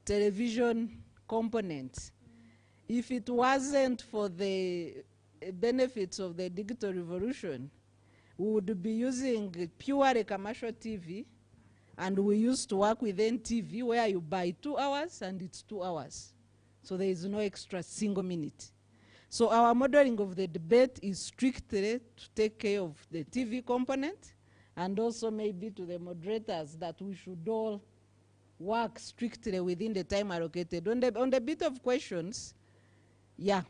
R: television component. If it wasn't for the benefits of the digital revolution, we would be using purely commercial TV, and we used to work with NTV where you buy 2 hours and it's 2 hours. So there is no extra single minute. So our modeling of the debate is strictly to take care of the TV component, and also maybe to the moderators that we should all work strictly within the time allocated. On the bit of questions, yeah,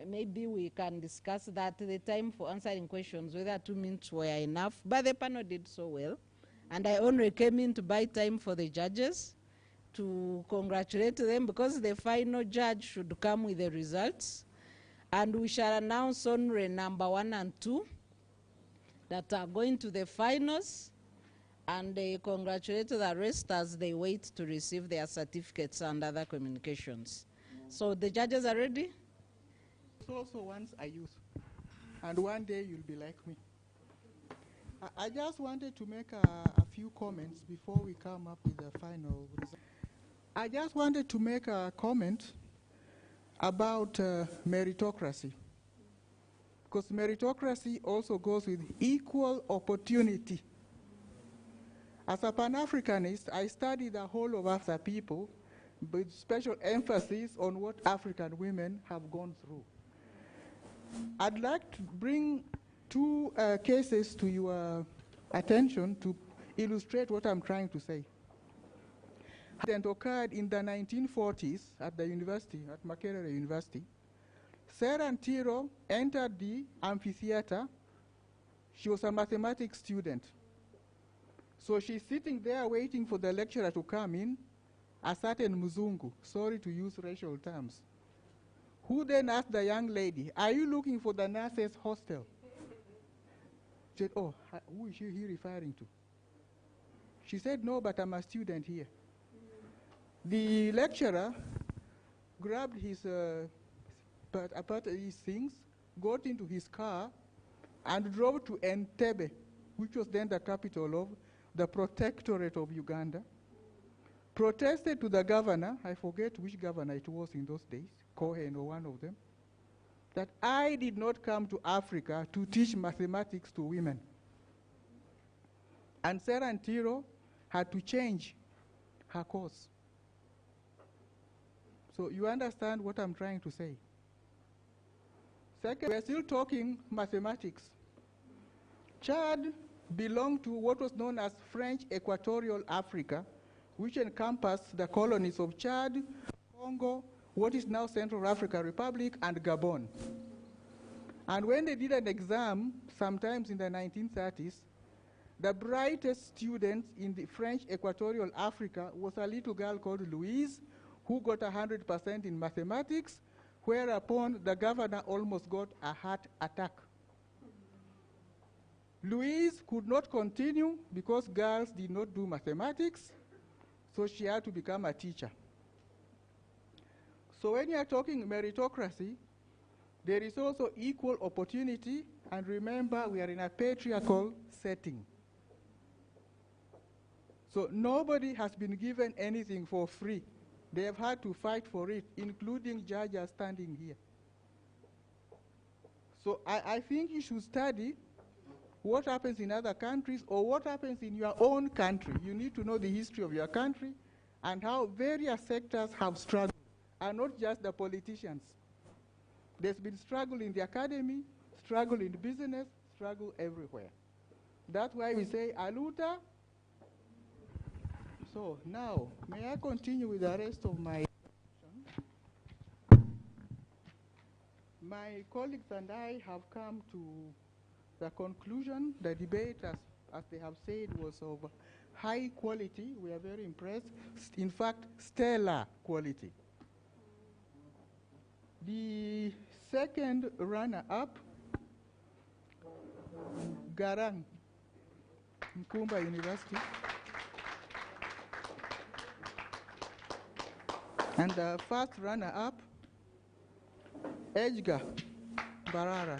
R: maybe we can discuss that, the time for answering questions, whether 2 minutes were enough, but the panel did so well. And I only came in to buy time for the judges to congratulate them, because the final judge should come with the results. And we shall announce only number 1 and 2 that are going to the finals, and they congratulate the rest as they wait to receive their certificates and other communications. So the judges are ready?
S: Also once a youth, and one day you'll be like me. I just wanted to make a few comments before we come up with the final result. I just wanted to make a comment about meritocracy, because meritocracy also goes with equal opportunity. As a Pan-Africanist, I study the whole of Africa people with special emphasis on what African women have gone through. I'd like to bring 2 cases to your attention to illustrate what I'm trying to say. It occurred in the 1940s at the university, at Makere University. Sarah Ntiro entered the amphitheater. She was a mathematics student. So she's sitting there waiting for the lecturer to come in, a certain Muzungu, sorry to use racial terms, who then asked the young lady, "Are you looking for the nurses' hostel?" She said, "Oh, who is he referring to?" She said, "No, but I'm a student here." The lecturer grabbed his part of his things, got into his car, and drove to Entebbe, which was then the capital of the Protectorate of Uganda, protested to the governor, I forget which governor it was in those days, Cohen or one of them, that I did not come to Africa to teach mathematics to women. And Sarah Ntiro had to change her course. So you understand what I'm trying to say. Second, we're still talking mathematics. Chad belonged to what was known as French Equatorial Africa, which encompassed the colonies of Chad, Congo, what is now Central African Republic, and Gabon. And when they did an exam, sometimes in the 1930s, the brightest student in the French Equatorial Africa was a little girl called Louise, who got 100% in mathematics, whereupon the governor almost got a heart attack. Louise could not continue because girls did not do mathematics, so she had to become a teacher. So when you are talking meritocracy, there is also equal opportunity, and remember, we are in a patriarchal setting. So nobody has been given anything for free. They have had to fight for it, including judges standing here. So I think you should study what happens in other countries or what happens in your own country. You need to know the history of your country and how various sectors have struggled, and not just the politicians. There's been struggle in the academy, struggle in business, struggle everywhere. That's why we say Aluta. So now, may I continue with the rest of my my colleagues and I have come to the conclusion. The debate, as they have said, was of high quality. We are very impressed. In fact, stellar quality. The second runner-up, Garang, Nkumba University. And the first runner-up, Edgar, Mbarara.